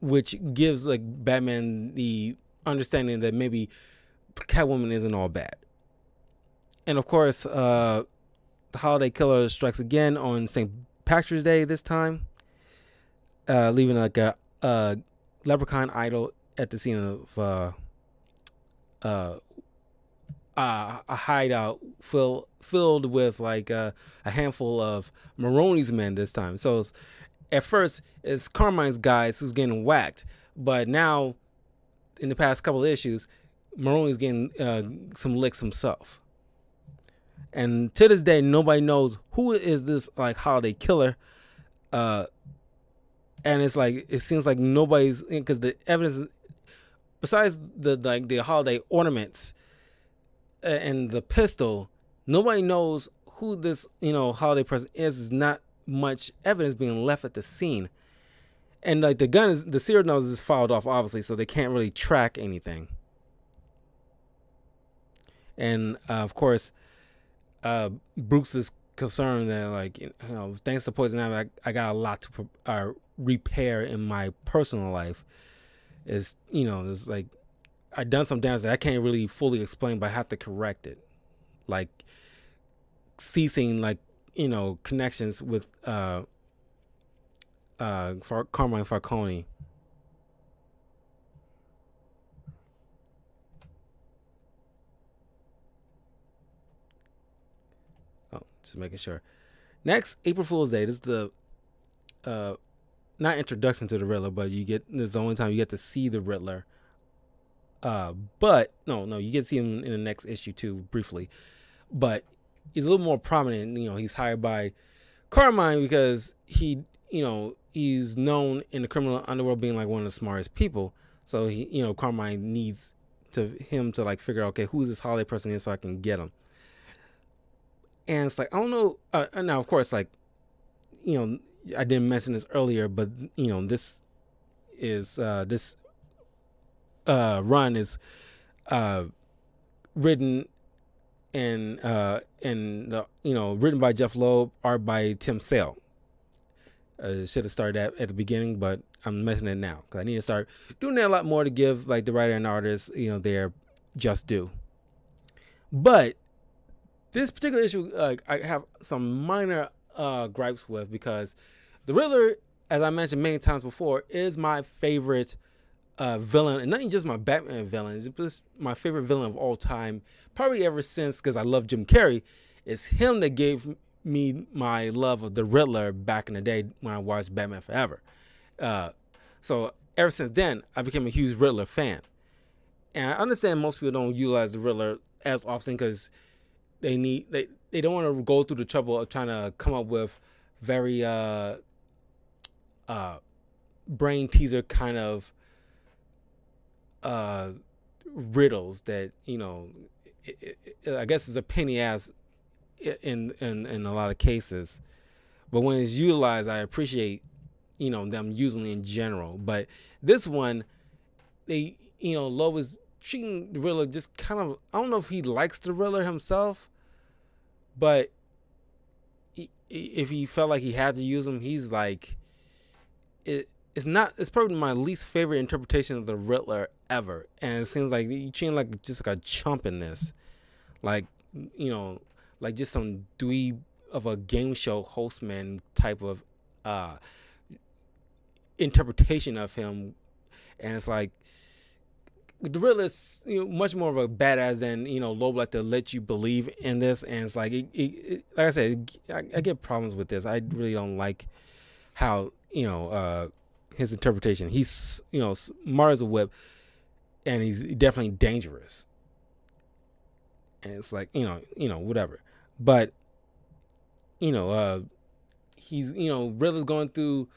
which gives like Batman the understanding that maybe Catwoman isn't all bad. And of course, the holiday killer strikes again on St. Patrick's Day this time, leaving like a leprechaun idol at the scene of a hideout filled with like a handful of Maroni's men this time. So at first it's Carmine's guys who's getting whacked, but now in the past couple of issues, Maroni's getting some licks himself. And to this day, nobody knows who is this like holiday killer. And it's like it seems like nobody's, because the evidence, besides the holiday ornaments and the pistol, nobody knows who this holiday person is. There's not much evidence being left at the scene, and like the serial nose is filed off obviously, so they can't really track anything. And of course, Bruce is concerned that like thanks to Poison Ivy, I got a lot to repair in my personal life. Is there's like I done some damage that I can't really fully explain, but I have to correct it, like ceasing like connections with Carmine Falcone. Oh, just making sure. Next, April Fool's Day. This is the not introduction to the Riddler, but this is the only time you get to see the Riddler. But no, you get to see him in the next issue too, briefly. But he's a little more prominent. He's hired by Carmine because he's known in the criminal underworld being like one of the smartest people. So Carmine needs him to like figure out, okay, who's this holiday person is so I can get him. And it's like, I don't know. Now, of course, like, I didn't mention this earlier, but this is this run is written and written by Jeff Loeb, art by Tim Sale. Should have started at the beginning, but I'm mentioning it now because I need to start doing that a lot more to give like the writer and artist their just due. But this particular issue, I have some minor gripes with, because the Riddler, as I mentioned many times before, is my favorite villain, and not even just my Batman villain. It's just my favorite villain of all time, probably ever since, because I love Jim Carrey. It's him that gave me my love of the Riddler back in the day when I watched Batman Forever. So ever since then, I became a huge Riddler fan. And I understand most people don't utilize the Riddler as often because they don't want to go through the trouble of trying to come up with very brain teaser kind of riddles that I guess is a penny ass in a lot of cases, but when it's utilized, I appreciate them using it in general. But this one, they Loeb is treating the Riddler just kind of, I don't know if he likes the Riddler himself, but if he felt like he had to use him, he's like it's probably my least favorite interpretation of the Riddler ever. And it seems like you treat him like just like a chump in this, like like just some dweeb of a game show hostman type of interpretation of him. And it's like the Riddler is much more of a badass than Loeb like to let you believe in this. And it's like like I said, I get problems with this. I really don't like how his interpretation. He's smart as a whip, and he's definitely dangerous. And it's like whatever. But he's Riddler's going through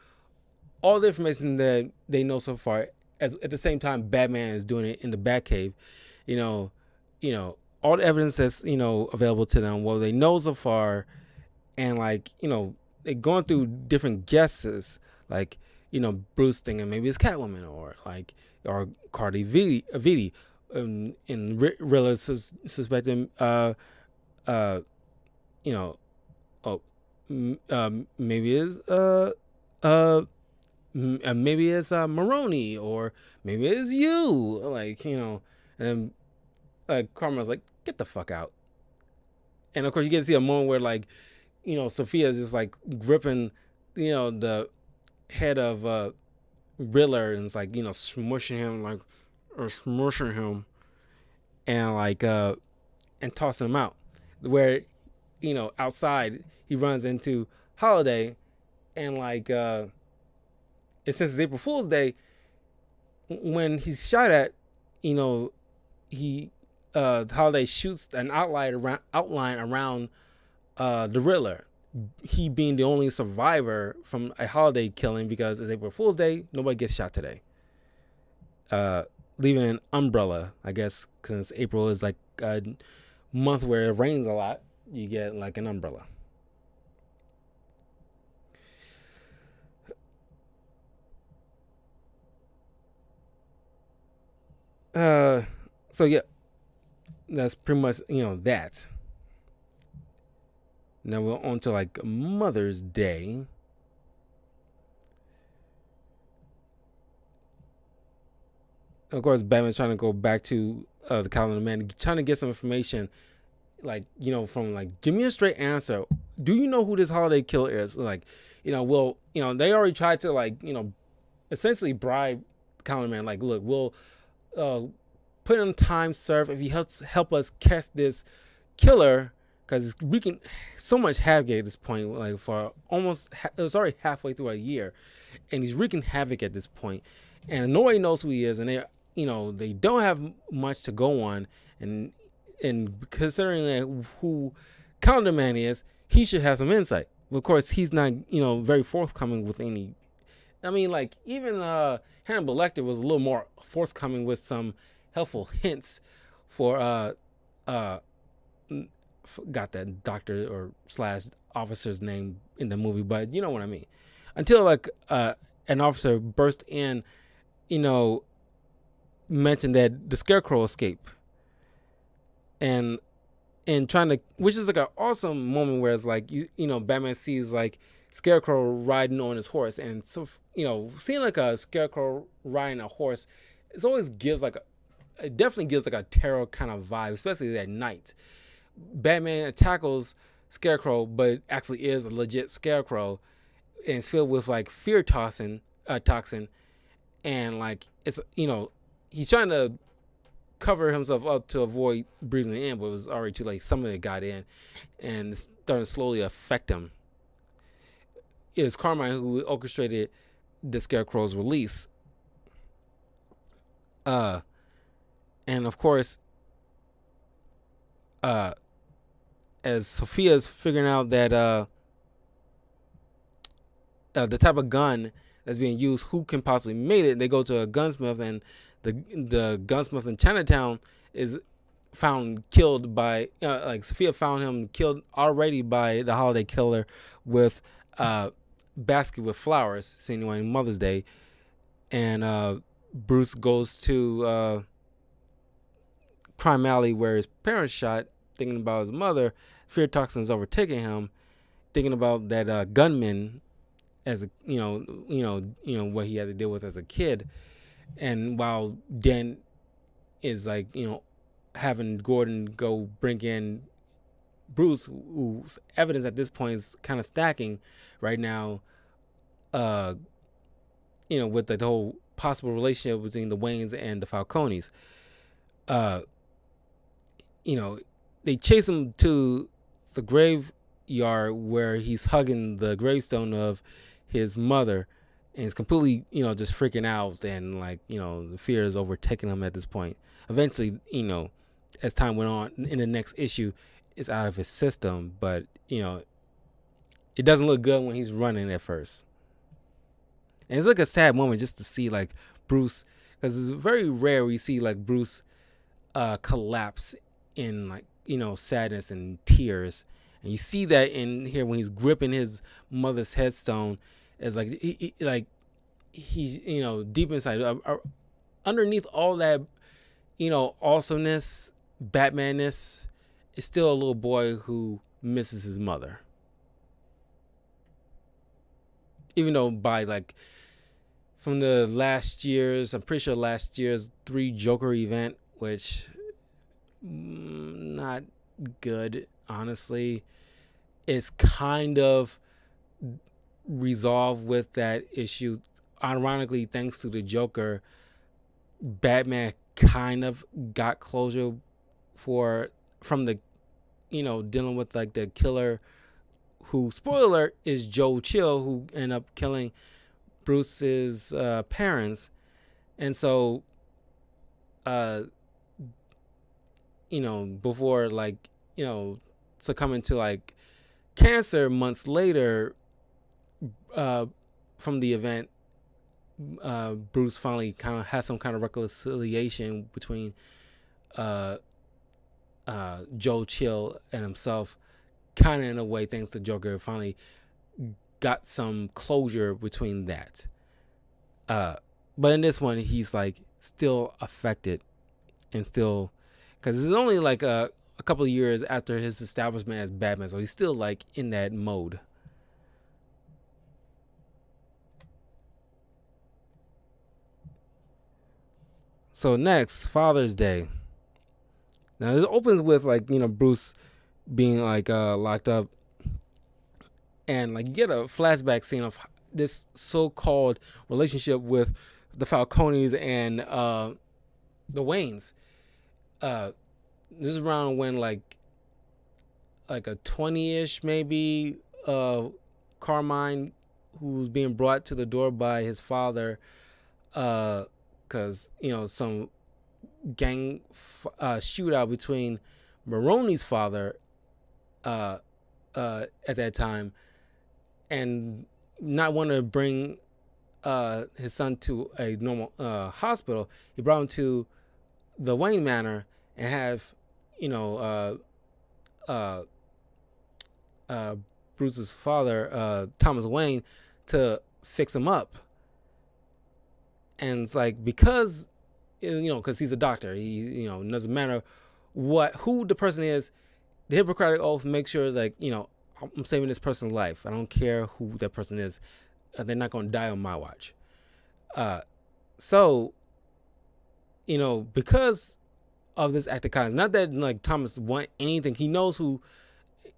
all the information that they know so far. As at the same time, Batman is doing it in the Batcave. all the evidence that's available to them, what they know so far, and like they're going through different guesses, like Bruce thinking maybe it's Catwoman or Cardi Vidi, and Rilla suspecting you know oh maybe it's maybe it's Maroni, or maybe it's you, and Carmen's like, get the fuck out. And of course, you get to see a moment where Sophia's just like gripping, the head of Riddler, and it's like smushing him, and and tossing him out. Where outside he runs into Holiday, and since it's April Fool's Day, when he's shot at, he Holiday shoots an outline around the Riddler. He being the only survivor from a Holiday killing, because it's April Fool's Day, nobody gets shot today. Leaving an umbrella, I guess, because April is like a month where it rains a lot. You get like an umbrella. So yeah, that's pretty much that. Now we're on to like Mother's Day. Of course, Batman's trying to go back to the Calendar Man, trying to get some information, from give me a straight answer. Do you know who this Holiday killer is? They already tried to essentially bribe Calendar Man. Like, look, we'll put him time served if he help us catch this killer, because it's wreaking so much havoc at this point. Like, for almost it was already halfway through a year, and he's wreaking havoc at this point, and nobody knows who he is, and they don't have much to go on, and considering who Calendar Man is, he should have some insight. Of course, he's not very forthcoming with any. I mean, even Hannibal Lecter was a little more forthcoming with some helpful hints for got that doctor or slash officer's name in the movie, but you know what I mean. Until an officer burst in, mentioned that the Scarecrow escaped, and trying to, which is like an awesome moment where it's Batman sees Scarecrow riding on his horse, and so seeing a Scarecrow riding a horse, it always gives it definitely gives a terror kind of vibe, especially at night. Batman tackles Scarecrow, but actually is a legit Scarecrow, and it's filled with fear toxin, and it's he's trying to cover himself up to avoid breathing it in, but it was already too late. Some of it got in, and it's starting to slowly affect him. It was Carmine who orchestrated the Scarecrow's release. And of course, as Sophia's figuring out that the type of gun that's being used, who can possibly made it, they go to a gunsmith, and the gunsmith in Chinatown is found killed by Sophia found him killed already by the Holiday killer with a basket with flowers, seen on Mother's Day. And Bruce goes to Crime Alley where his parents shot, thinking about his mother. Fear toxins overtaking him, thinking about that gunman as a what he had to deal with as a kid. And while Dan is having Gordon go bring in Bruce, whose evidence at this point is kind of stacking right now, with the whole possible relationship between the Waynes and the Falcones. They chase him to the graveyard where he's hugging the gravestone of his mother, and he's completely, just freaking out, and the fear is overtaking him at this point. Eventually, as time went on, in the next issue, it's out of his system, but it doesn't look good when he's running at first. And it's a sad moment just to see Bruce, because it's very rare we see Bruce collapse in like sadness and tears, and you see that in here when he's gripping his mother's headstone. It's like like he's deep inside, underneath all that awesomeness, Batmanness, is still a little boy who misses his mother. Even though by like from the last year's, I'm pretty sure last year's 3 Joker event, which not good, honestly. It's kind of resolved with that issue. Ironically, thanks to the Joker, Batman kind of got closure from the dealing with like the killer, who, spoiler alert, is Joe Chill, who ended up killing Bruce's parents. And so before like succumbing to like cancer months later, from the event, Bruce finally kind of has some kind of reconciliation between Joe Chill and himself, kind of in a way, thanks to Joker, finally got some closure between that. But in this one, he's like still affected, and still, because it's only like a couple of years after his establishment as Batman, so he's still like in that mode. So next, Father's Day. Now this opens with like Bruce being like locked up, and like you get a flashback scene of this so-called relationship with the Falcones and the Waynes. This is around when like a 20-ish maybe Carmine, who's being brought to the door by his father, because some gang shootout between Maroni's father at that time, and not want to bring his son to a normal hospital. He brought him to the Wayne Manor and have Bruce's father, Thomas Wayne, to fix him up. And it's like, because because he's a doctor, he doesn't matter who the person is, the Hippocratic Oath makes sure like I'm saving this person's life. I don't care who that person is. They're not going to die on my watch. So because of this act of kindness, not that like Thomas want anything, he knows who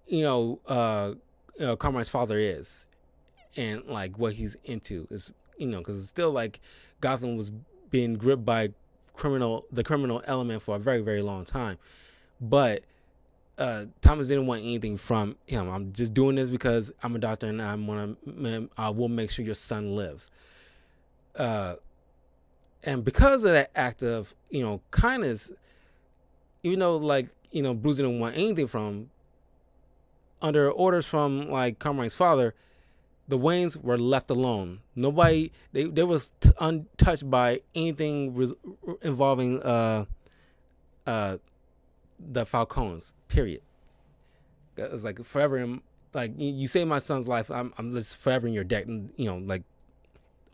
Carmine's father is, and like what he's into is because it's still like Gotham was being gripped by the criminal element for a very, very long time. But Thomas didn't want anything from him. I'm just doing this because I'm a doctor, and I will make sure your son lives. And because of that act of kindness, even though like Bruce didn't want anything from him, under orders from like Carmine's father, the Waynes were left alone. Nobody, they was untouched by anything involving the Falcones. Period. It's like forever. Like you save my son's life, I'm just forever in your debt. And like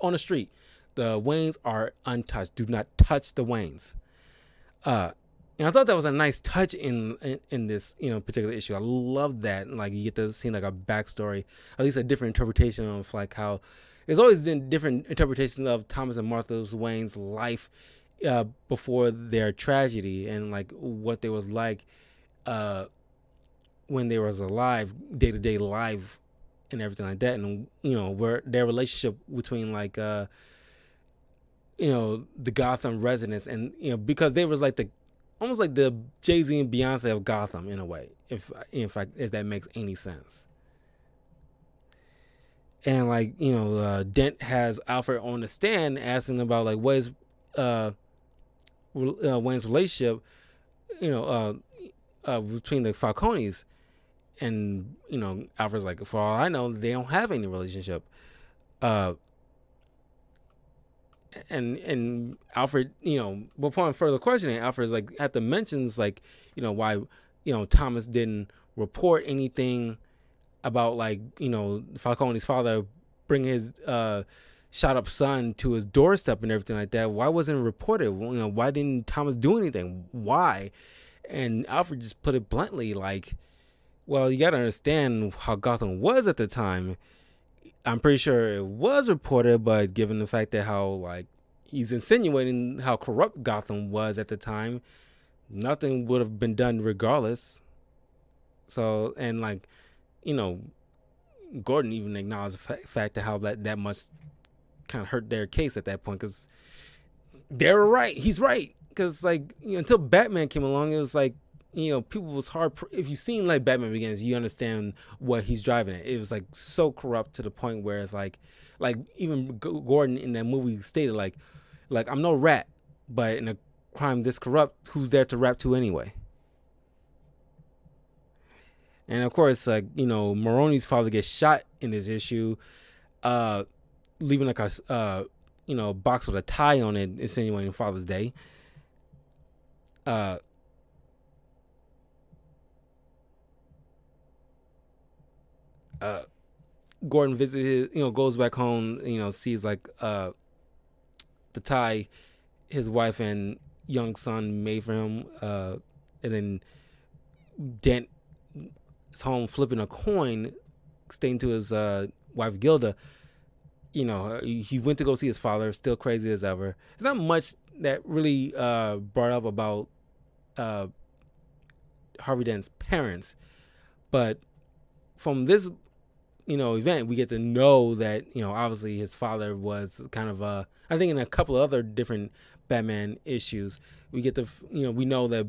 on the street, the Waynes are untouched. Do not touch the Waynes. And I thought that was a nice touch in this particular issue. I love that. And like you get to see like a backstory, at least a different interpretation of like how there's always been different interpretations of Thomas and Martha Wayne's life before their tragedy, and like what they was like when they was alive, day-to-day life and everything like that. And where their relationship between like the Gotham residents, and because they was like almost like the Jay-Z and Beyonce of Gotham in a way, if that makes any sense. And like Dent has Alfred on the stand asking about like what is Wayne's relationship between the Falcones, and Alfred's like, for all I know, they don't have any relationship. and Alfred, upon further questioning, Alfred's like at the mentions like, why, Thomas didn't report anything about like, Falcone's father bring his shot up son to his doorstep and everything like that. Why wasn't it reported? Why didn't Thomas do anything? Why? And Alfred just put it bluntly, like, well, you got to understand how Gotham was at the time. I'm pretty sure it was reported, but given the fact that how like he's insinuating how corrupt Gotham was at the time, nothing would have been done regardless. So, and like, you know, Gordon even acknowledged the fact that how that must kind of hurt their case at that point, because they were right. He's right, because like, until Batman came along, it was like, people was hard. If you've seen like Batman Begins, you understand what he's driving at. It was like so corrupt to the point where it's like even Gordon in that movie stated like I'm no rat, but in a crime this corrupt, who's there to rap to anyway? And of course, like, Maroni's father gets shot in this issue, uh, leaving like a box with a tie on it, insinuating Father's Day. Uh, uh, Gordon visits his, goes back home, sees like the tie his wife and young son made for him, and then Dent is home flipping a coin, staying to his wife Gilda. He went to go see his father, still crazy as ever. There's not much that really brought up about Harvey Dent's parents, but from this event, we get to know that obviously his father was kind of I think in a couple of other different Batman issues, we get to we know that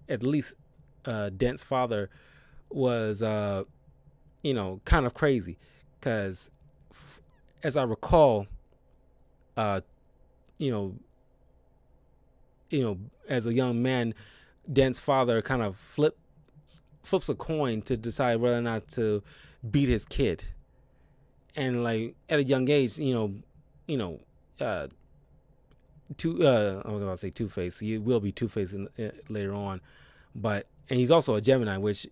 at least Dent's father was kind of crazy, because as I recall, you know as a young man, Dent's father kind of flips a coin to decide whether or not to beat his kid. And like at a young age, I'm gonna say Two-Face. He will be Two-Face later on, and he's also a Gemini, which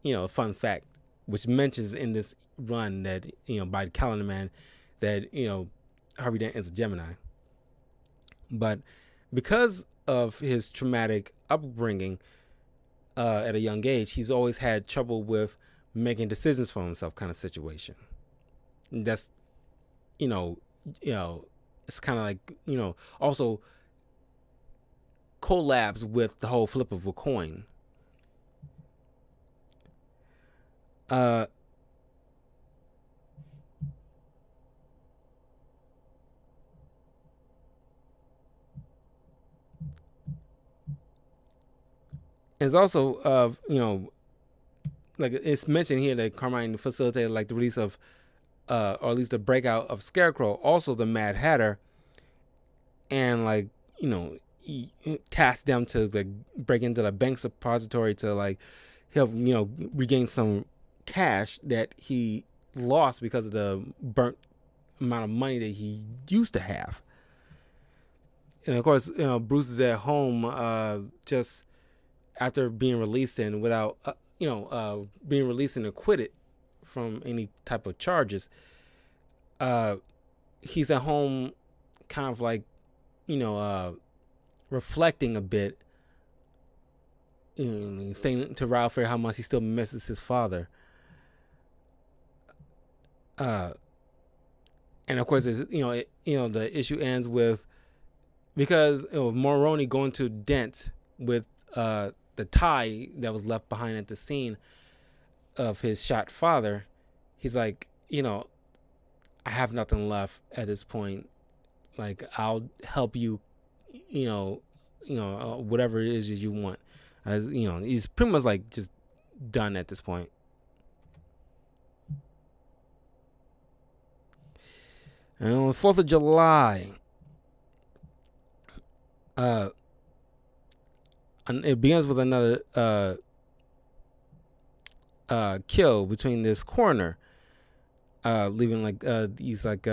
a fun fact, which mentions in this run that by Calendar Man that Harvey Dent is a Gemini. But because of his traumatic upbringing at a young age, he's always had trouble with making decisions for himself, kind of situation. And that's it's kind of like also collabs with the whole flip of a coin. It's also like it's mentioned here that Carmine facilitated like the release of or at least the breakout of Scarecrow, also the Mad Hatter, and like he tasked them to like break into the bank suppository to like help regain some cash that he lost because of the burnt amount of money that he used to have. And of course, Bruce is at home just after being released and without being released and acquitted from any type of charges. He's at home kind of like reflecting a bit, saying to Ralph how much he still misses his father. And of course, the issue ends with, because Moroni going to Dent with the tie that was left behind at the scene of his shot father. He's like, I have nothing left at this point. Like, I'll help you, whatever it is you want. He's pretty much like just done at this point. And on the 4th of July, it begins with another kill between this coroner, leaving like these like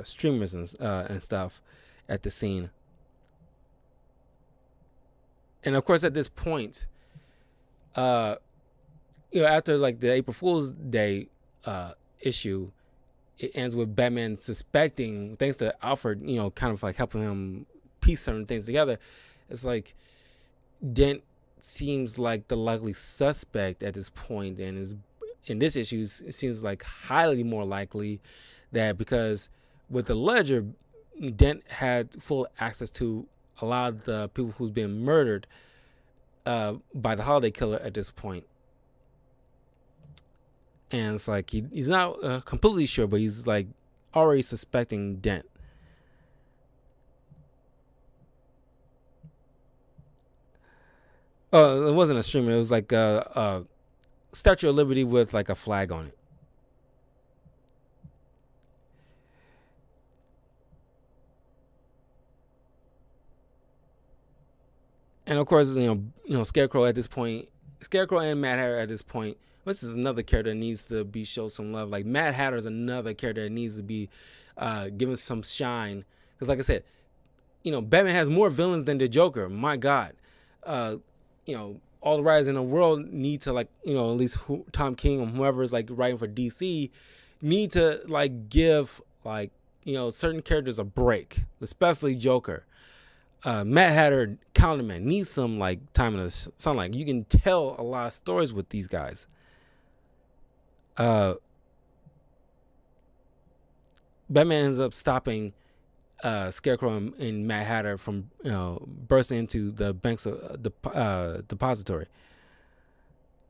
streamers and stuff at the scene. And of course, at this point, uh, after like the April Fool's Day issue, it ends with Batman suspecting, thanks to Alfred, kind of like helping him piece certain things together. It's like Dent seems like the likely suspect at this point, and is in this issue, it seems like highly more likely that because with the Ledger, Dent had full access to a lot of the people who's been murdered by the Holiday Killer at this point. And it's like he's not completely sure, but he's like already suspecting Dent. It wasn't a streamer. It was like a Statue of Liberty with like a flag on it. And of course, Scarecrow at this point, Scarecrow and Mad Hatter at this point. This is another character that needs to be shown some love. Like Mad Hatter is another character that needs to be given some shine. Because, like I said, Batman has more villains than the Joker. My God, all the writers in the world need to at least Tom King or whoever is like writing for DC need to like give certain characters a break, especially Joker. Mad Hatter, Counterman needs some like time in the sunlight. You can tell a lot of stories with these guys. Batman ends up stopping Scarecrow and Mad Hatter from bursting into the bank's depository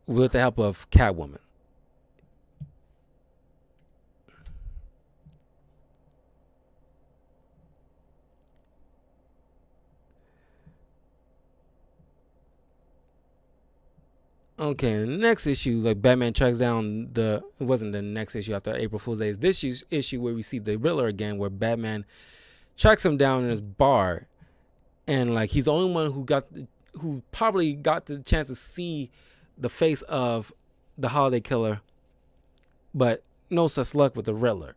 with the help of Catwoman. Okay, the next issue, like Batman tracks down it wasn't the next issue after April Fool's Day. It's this issue where we see the Riddler again, where Batman tracks him down in his bar, and like he's the only one who probably got the chance to see the face of the Holiday Killer, but no such luck with the Riddler.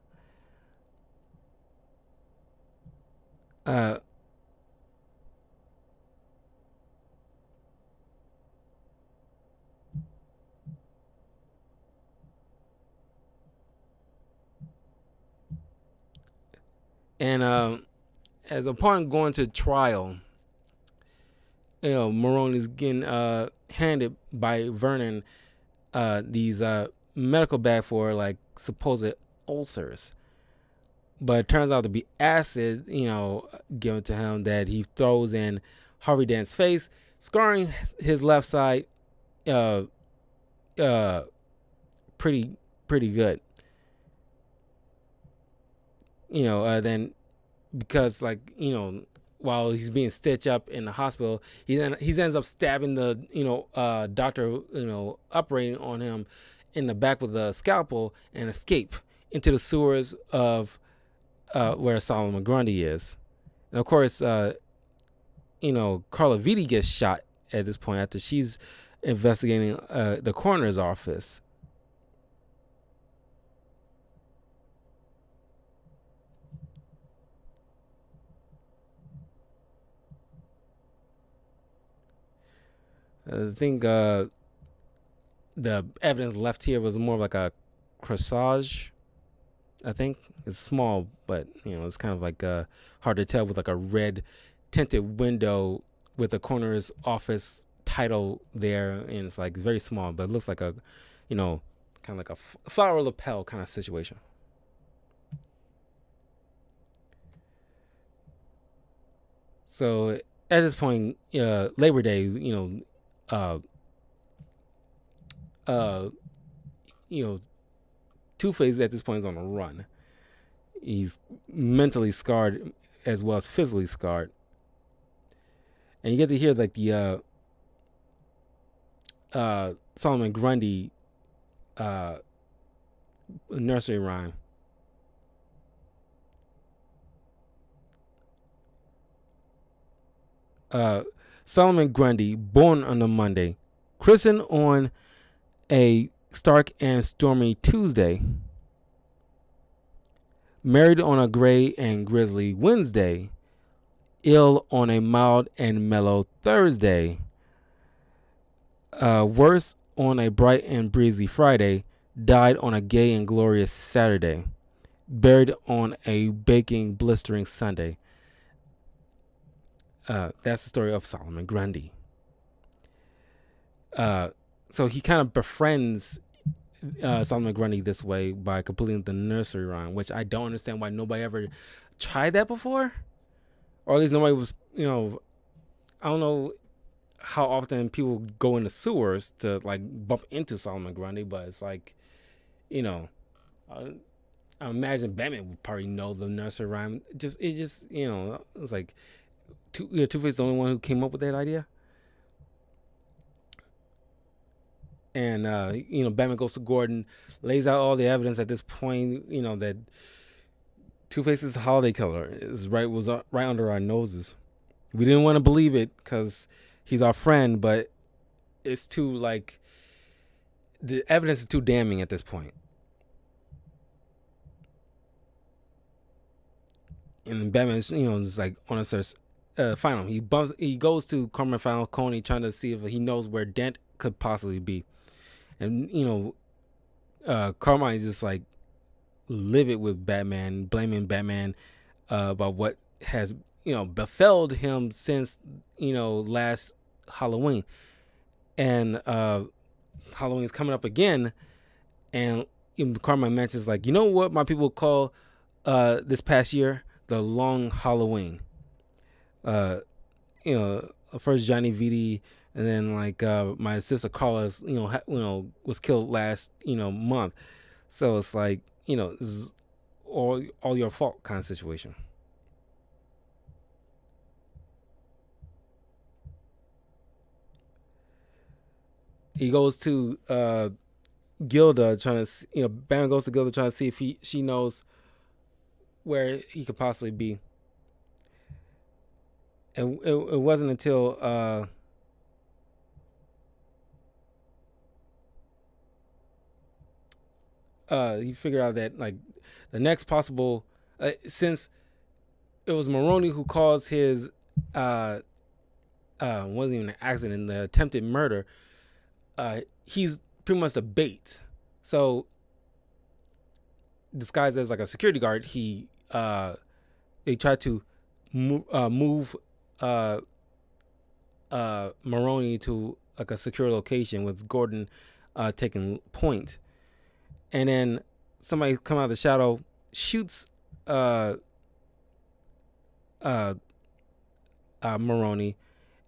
And as upon going to trial, Marone is getting handed by Vernon these medical bag for like supposed ulcers, but it turns out to be acid, given to him that he throws in Harvey Dent's face, scarring his left side pretty good. Then because while he's being stitched up in the hospital, he ends up stabbing the doctor operating on him in the back with a scalpel and escape into the sewers of where Solomon Grundy is. And of course, Carla Vitti gets shot at this point after she's investigating the coroner's office. I think the evidence left here was more of like a corsage. I think it's small, but it's kind of like hard to tell with like a red tinted window with the coroner's office title there, and it's like very small, but it looks like a kind of like a flower lapel kind of situation. So at this point, Labor Day, Two-Face at this point is on a run. He's mentally scarred as well as physically scarred, and you get to hear like the Solomon Grundy nursery rhyme. Solomon Grundy, born on a Monday, christened on a stark and stormy Tuesday, Married on a gray and grizzly Wednesday, ill on a mild and mellow Thursday, worse on a bright and breezy Friday, died on a gay and glorious Saturday, buried on a baking, blistering Sunday. That's the story of Solomon Grundy. So he kind of befriends Solomon Grundy this way by completing the nursery rhyme, which I don't understand why nobody ever tried that before, or at least nobody was, I don't know how often people go in the sewers to like bump into Solomon Grundy, but it's like, I imagine Batman would probably know the nursery rhyme. It's like Two-Face the only one who came up with that idea. And Batman goes to Gordon, lays out all the evidence at this point, that Two-Face's holiday color was right under our noses. We didn't want to believe it because he's our friend, but it's too, like, the evidence is too damning at this point. And Batman's, is like on a search. Finally, he goes to Carmine Falcone trying to see if he knows where Dent could possibly be. And, Carmine's just like livid with Batman, blaming Batman about what has, befelled him since, last Halloween. And Halloween's coming up again. And Carmine mentions, like, you know what my people call this past year? The Long Halloween. First Johnny Vitti, and then like my sister Carla's, was killed last, month. So it's like, this is all your fault kind of situation. He goes to Gilda trying to, Batman goes to Gilda trying to see if she knows where he could possibly be. And it wasn't until he figured out that, like, the next possible, since it was Maroni who caused his wasn't even an accident, the attempted murder, he's pretty much the bait. So disguised as like a security guard, they tried to move Maroni to like a secure location with Gordon taking point, and then somebody come out of the shadow, shoots Maroni,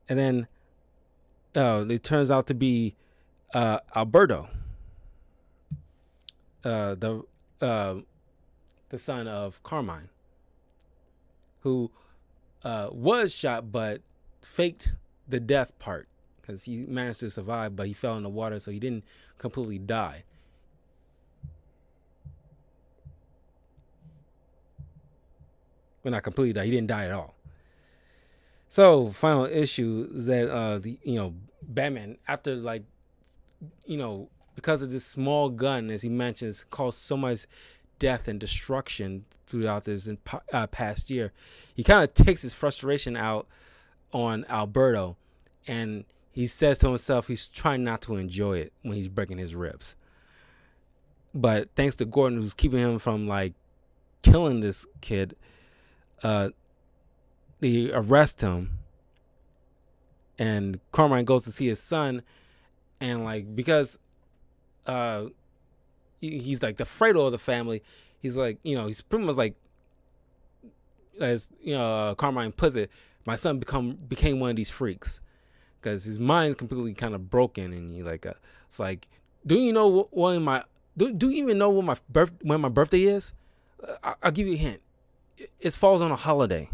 and then it turns out to be Alberto, the son of Carmine, who was shot but faked the death part because he managed to survive, but he fell in the water, so he didn't completely die. Well, not completely die. He didn't die at all. So, final issue is that Batman, after, like, because of this small gun, as he mentions, caused so much death and destruction throughout this past year, he kind of takes his frustration out on Alberto, and he says to himself he's trying not to enjoy it when he's breaking his ribs. But thanks to Gordon, who's keeping him from, like, killing this kid, they arrest him, and Carmine goes to see his son, and, like, because he's like the Fredo of the family, he's like, he's pretty much like, as Carmine puts it, my son became one of these freaks because his mind's completely kind of broken, and he like it's like, do you know do you even know when my birthday is? I'll give you a hint. It falls on a holiday.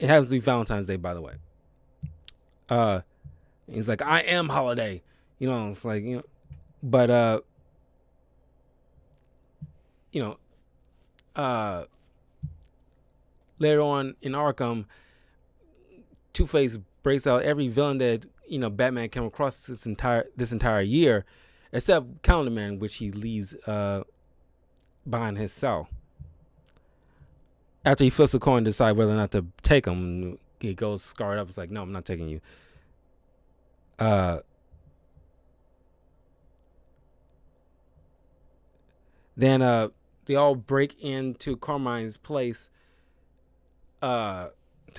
It happens to be Valentine's Day, by the way. He's like, I am holiday. It's like, but later on in Arkham, Two-Face breaks out every villain that Batman came across this entire year, except Counterman, which he leaves behind his cell. After he flips a coin to decide whether or not to take him, he goes scarred up. It's like, no, I'm not taking you. Uh, then they all break into Carmine's place to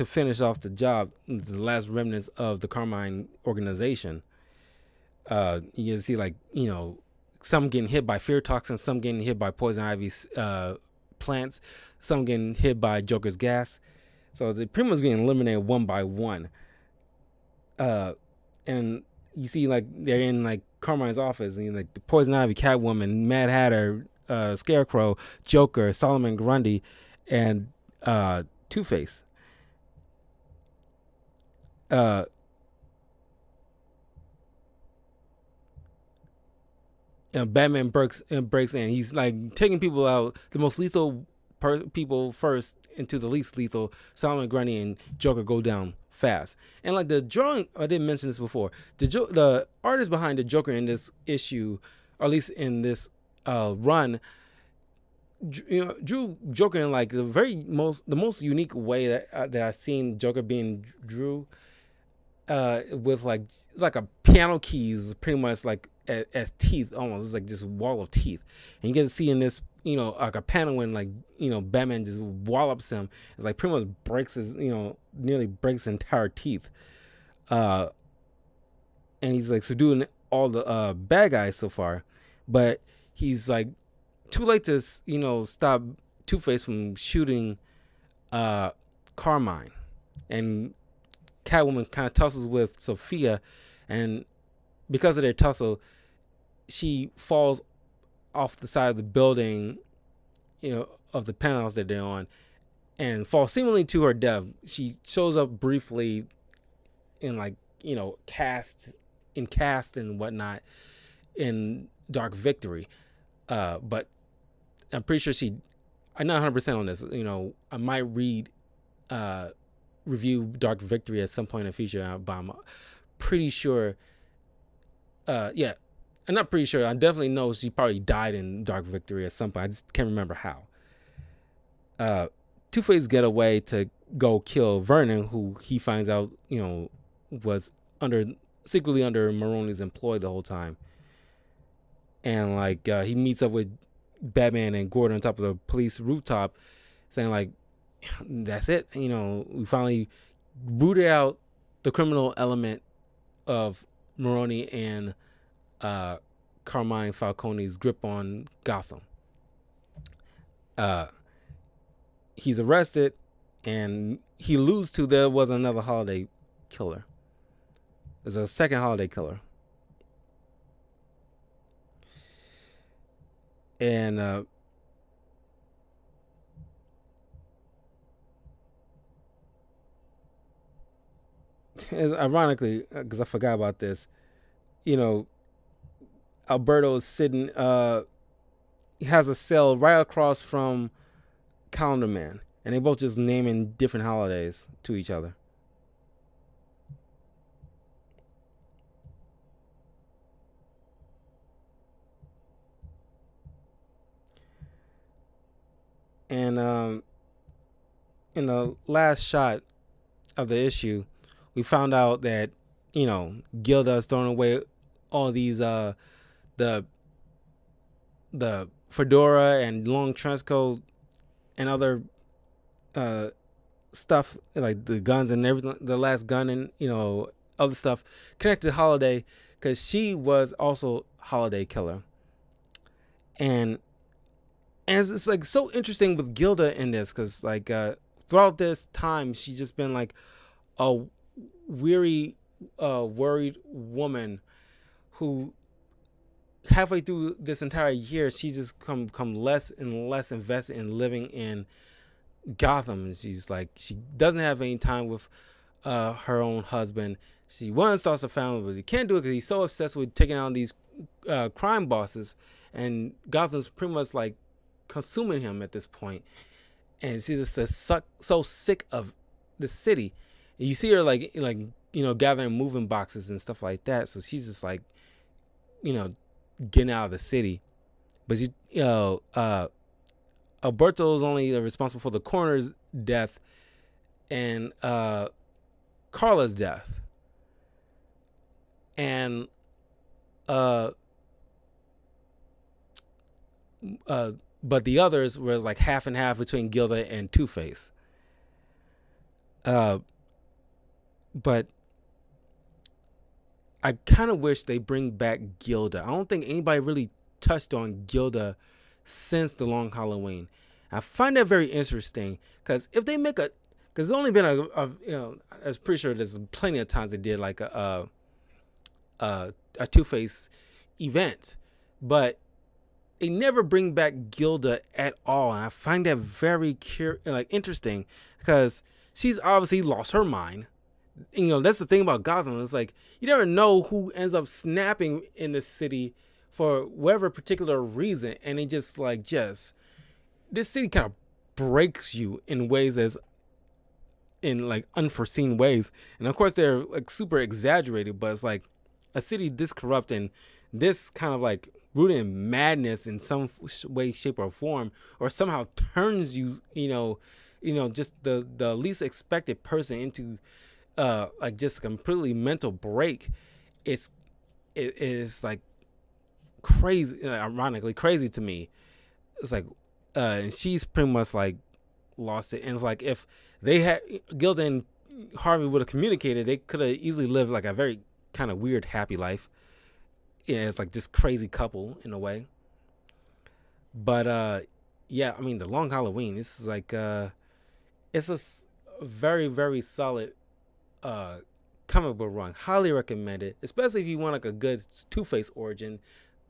finish off the job, the last remnants of the Carmine organization. You can see, like, some getting hit by fear toxins, some getting hit by poison ivy plants, some getting hit by Joker's gas. So the pretty much being eliminated one by one. And you see, like, they're in like Carmine's office, and like the poison ivy, Catwoman, Mad Hatter, Scarecrow, Joker, Solomon Grundy, and Two-Face. Batman breaks in. He's like taking people out, the most lethal people first into the least lethal. Solomon Grundy and Joker go down fast. And like the drawing, I didn't mention this before. The artist behind the Joker in this issue, or at least in this run, drew Joker in like the most unique way that I've seen Joker being drew. With like it's like a piano keys, pretty much like as teeth almost. It's like this wall of teeth, and you get to see in this, like a panel when like Batman just wallops him. It's like pretty much breaks his, nearly breaks his entire teeth. And he's like subduing all the bad guys so far, but he's like too late to stop Two-Face from shooting Carmine, and Catwoman kind of tussles with Sophia, and because of their tussle, she falls off the side of the building, of the penthouse that they're on, and falls seemingly to her death. She shows up briefly in like cast and whatnot in Dark Victory, but I'm pretty sure I'm not 100% on this. I might review Dark Victory at some point in the future, but I'm pretty sure. Yeah, I'm not pretty sure. I definitely know she probably died in Dark Victory at some point. I just can't remember how. Two-Face get away to go kill Vernon, who he finds out, was secretly under Maroni's employ the whole time. And like he meets up with Batman and Gordon on top of the police rooftop, saying like, that's it. We finally rooted out the criminal element of Maroni and Carmine Falcone's grip on Gotham. He's arrested, and he alludes to there was another holiday killer. There's a second holiday killer. And ironically, because I forgot about this, Alberto is sitting, he has a cell right across from Calendar Man, and they both just naming different holidays to each other. And in the last shot of the issue, we found out that Gilda is throwing away all these the fedora and long trench coat and other stuff, like the guns and everything, the last gun and other stuff connected to Holiday, because she was also Holiday killer. And it's like so interesting with Gilda in this, because like throughout this time she's just been like a weary, worried woman who halfway through this entire year she's just come less and less invested in living in Gotham. And she's like, she doesn't have any time with her own husband. She wants to start a family, but he can't do it because he's so obsessed with taking on these crime bosses, and Gotham's pretty much like consuming him at this point. And she's just so sick of the city. You see her gathering moving boxes and stuff like that. So she's just like, you know, getting out of the city. But Alberto is only responsible for the coroner's death and Carla's death, and uh, but the others was like half and half between Gilda and Two-Face. But I kind of wish they bring back Gilda. I don't think anybody really touched on Gilda since the Long Halloween. I find that very interesting because if they make because there's only been I was pretty sure there's plenty of times they did like a Two-Face event, but they never bring back Gilda at all, and I find that very interesting because she's obviously lost her mind. That's the thing about Gotham. It's like you never know who ends up snapping in the city for whatever particular reason, and it just this city kind of breaks you in ways unforeseen ways, and of course they're like super exaggerated, but it's like a city this corrupt and this kind of like rooted in madness in some way, shape, or form, or somehow turns you, just the least expected person into just completely mental break. It is like crazy, ironically crazy to me. It's like, and she's pretty much like lost it. And it's like if they had Gilda and Harvey would have communicated, they could have easily lived like a very kind of weird, happy life. Yeah, it's like this crazy couple in a way. But yeah, I mean the Long Halloween. This is like it's a very, very solid comic book run. Highly recommend it, especially if you want like a good Two-Face origin.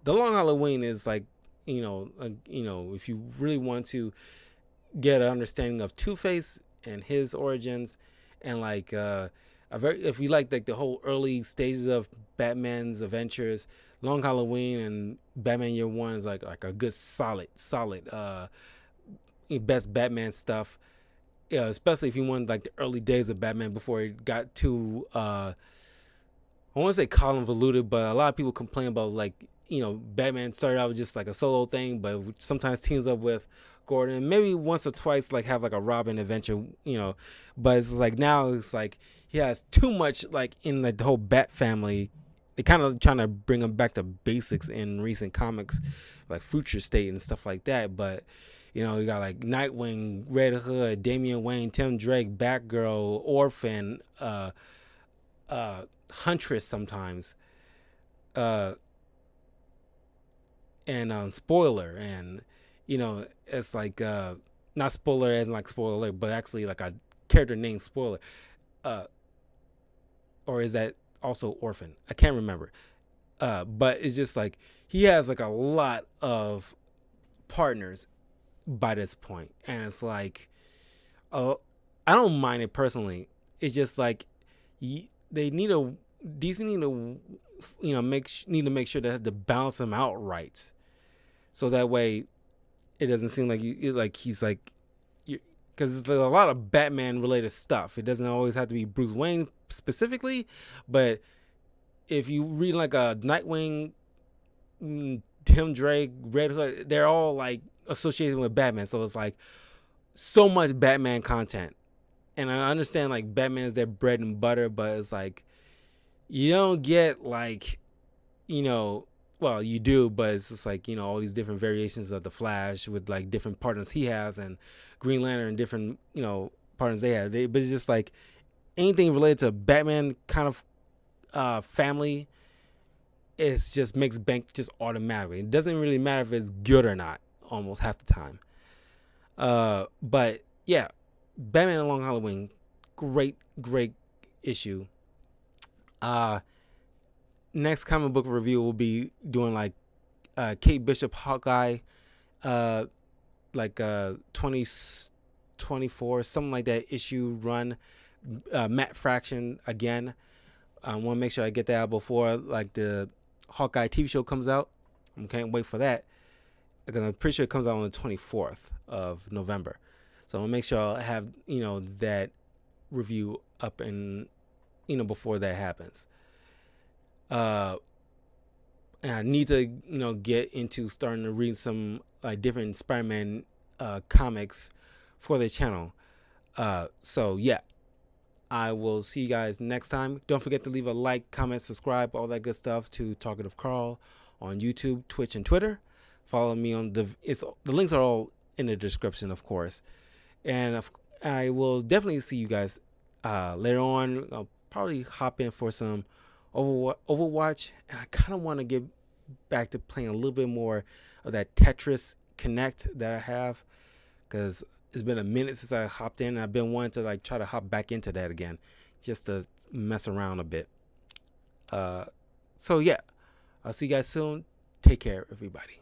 The Long Halloween is like, if you really want to get an understanding of Two-Face and his origins, and like if you like the whole early stages of Batman's adventures, Long Halloween and Batman Year One is like a good solid best Batman stuff. Yeah, especially if you want like the early days of Batman before it got too I want to say convoluted, but a lot of people complain about like Batman started out with just like a solo thing, but sometimes teams up with Gordon, and maybe once or twice like have like a Robin adventure, but it's like now it's like he has too much like in like the whole Bat family. They kind of trying to bring him back to basics in recent comics, like Future State and stuff like that. But you got like Nightwing, Red Hood, Damian Wayne, Tim Drake, Batgirl, Orphan, Huntress sometimes, and Spoiler, and it's like not Spoiler as in like Spoiler, but actually like a character named Spoiler, or is that also Orphan? I can't remember. But it's just like he has like a lot of partners by this point, and it's like I don't mind it personally. It's just like they need to DC need to make sure they have to balance them out right, so that way it doesn't seem like he's like, because there's a lot of Batman related stuff. It doesn't always have to be Bruce Wayne specifically, but if you read like a Nightwing, Tim Drake, Red Hood, they're all like associated with Batman, so it's like so much Batman content. And I understand like Batman is their bread and butter, but it's like you don't get like well, you do, but it's just like all these different variations of the Flash with like different partners he has, and Green Lantern, different partners they have. But it's just like anything related to Batman kind of family, it just makes bank just automatically. It doesn't really matter if it's good or not, almost half the time. But yeah, Batman and Long Halloween, great issue. Next comic book review will be doing like Kate Bishop Hawkeye, like 2024, something like that issue run. Matt Fraction again. I want to make sure I get that out before like the Hawkeye TV show comes out. I can't wait for that, because I'm pretty sure it comes out on the 24th of November. So I'm gonna make sure I have that review up and before that happens. Uh, and I need to get into starting to read some different Spider-Man comics for the channel. So yeah, I will see you guys next time. Don't forget to leave a like, comment, subscribe, all that good stuff to Talkative Carl on YouTube, Twitch, and Twitter. Follow me on the links are all in the description, of course. And I will definitely see you guys later on. I'll probably hop in for some Overwatch, and I kind of want to get back to playing a little bit more of that Tetris Connect that I have, because it's been a minute since I hopped in, and I've been wanting to try to hop back into that again, just to mess around a bit. So yeah, I'll see you guys soon. Take care, everybody.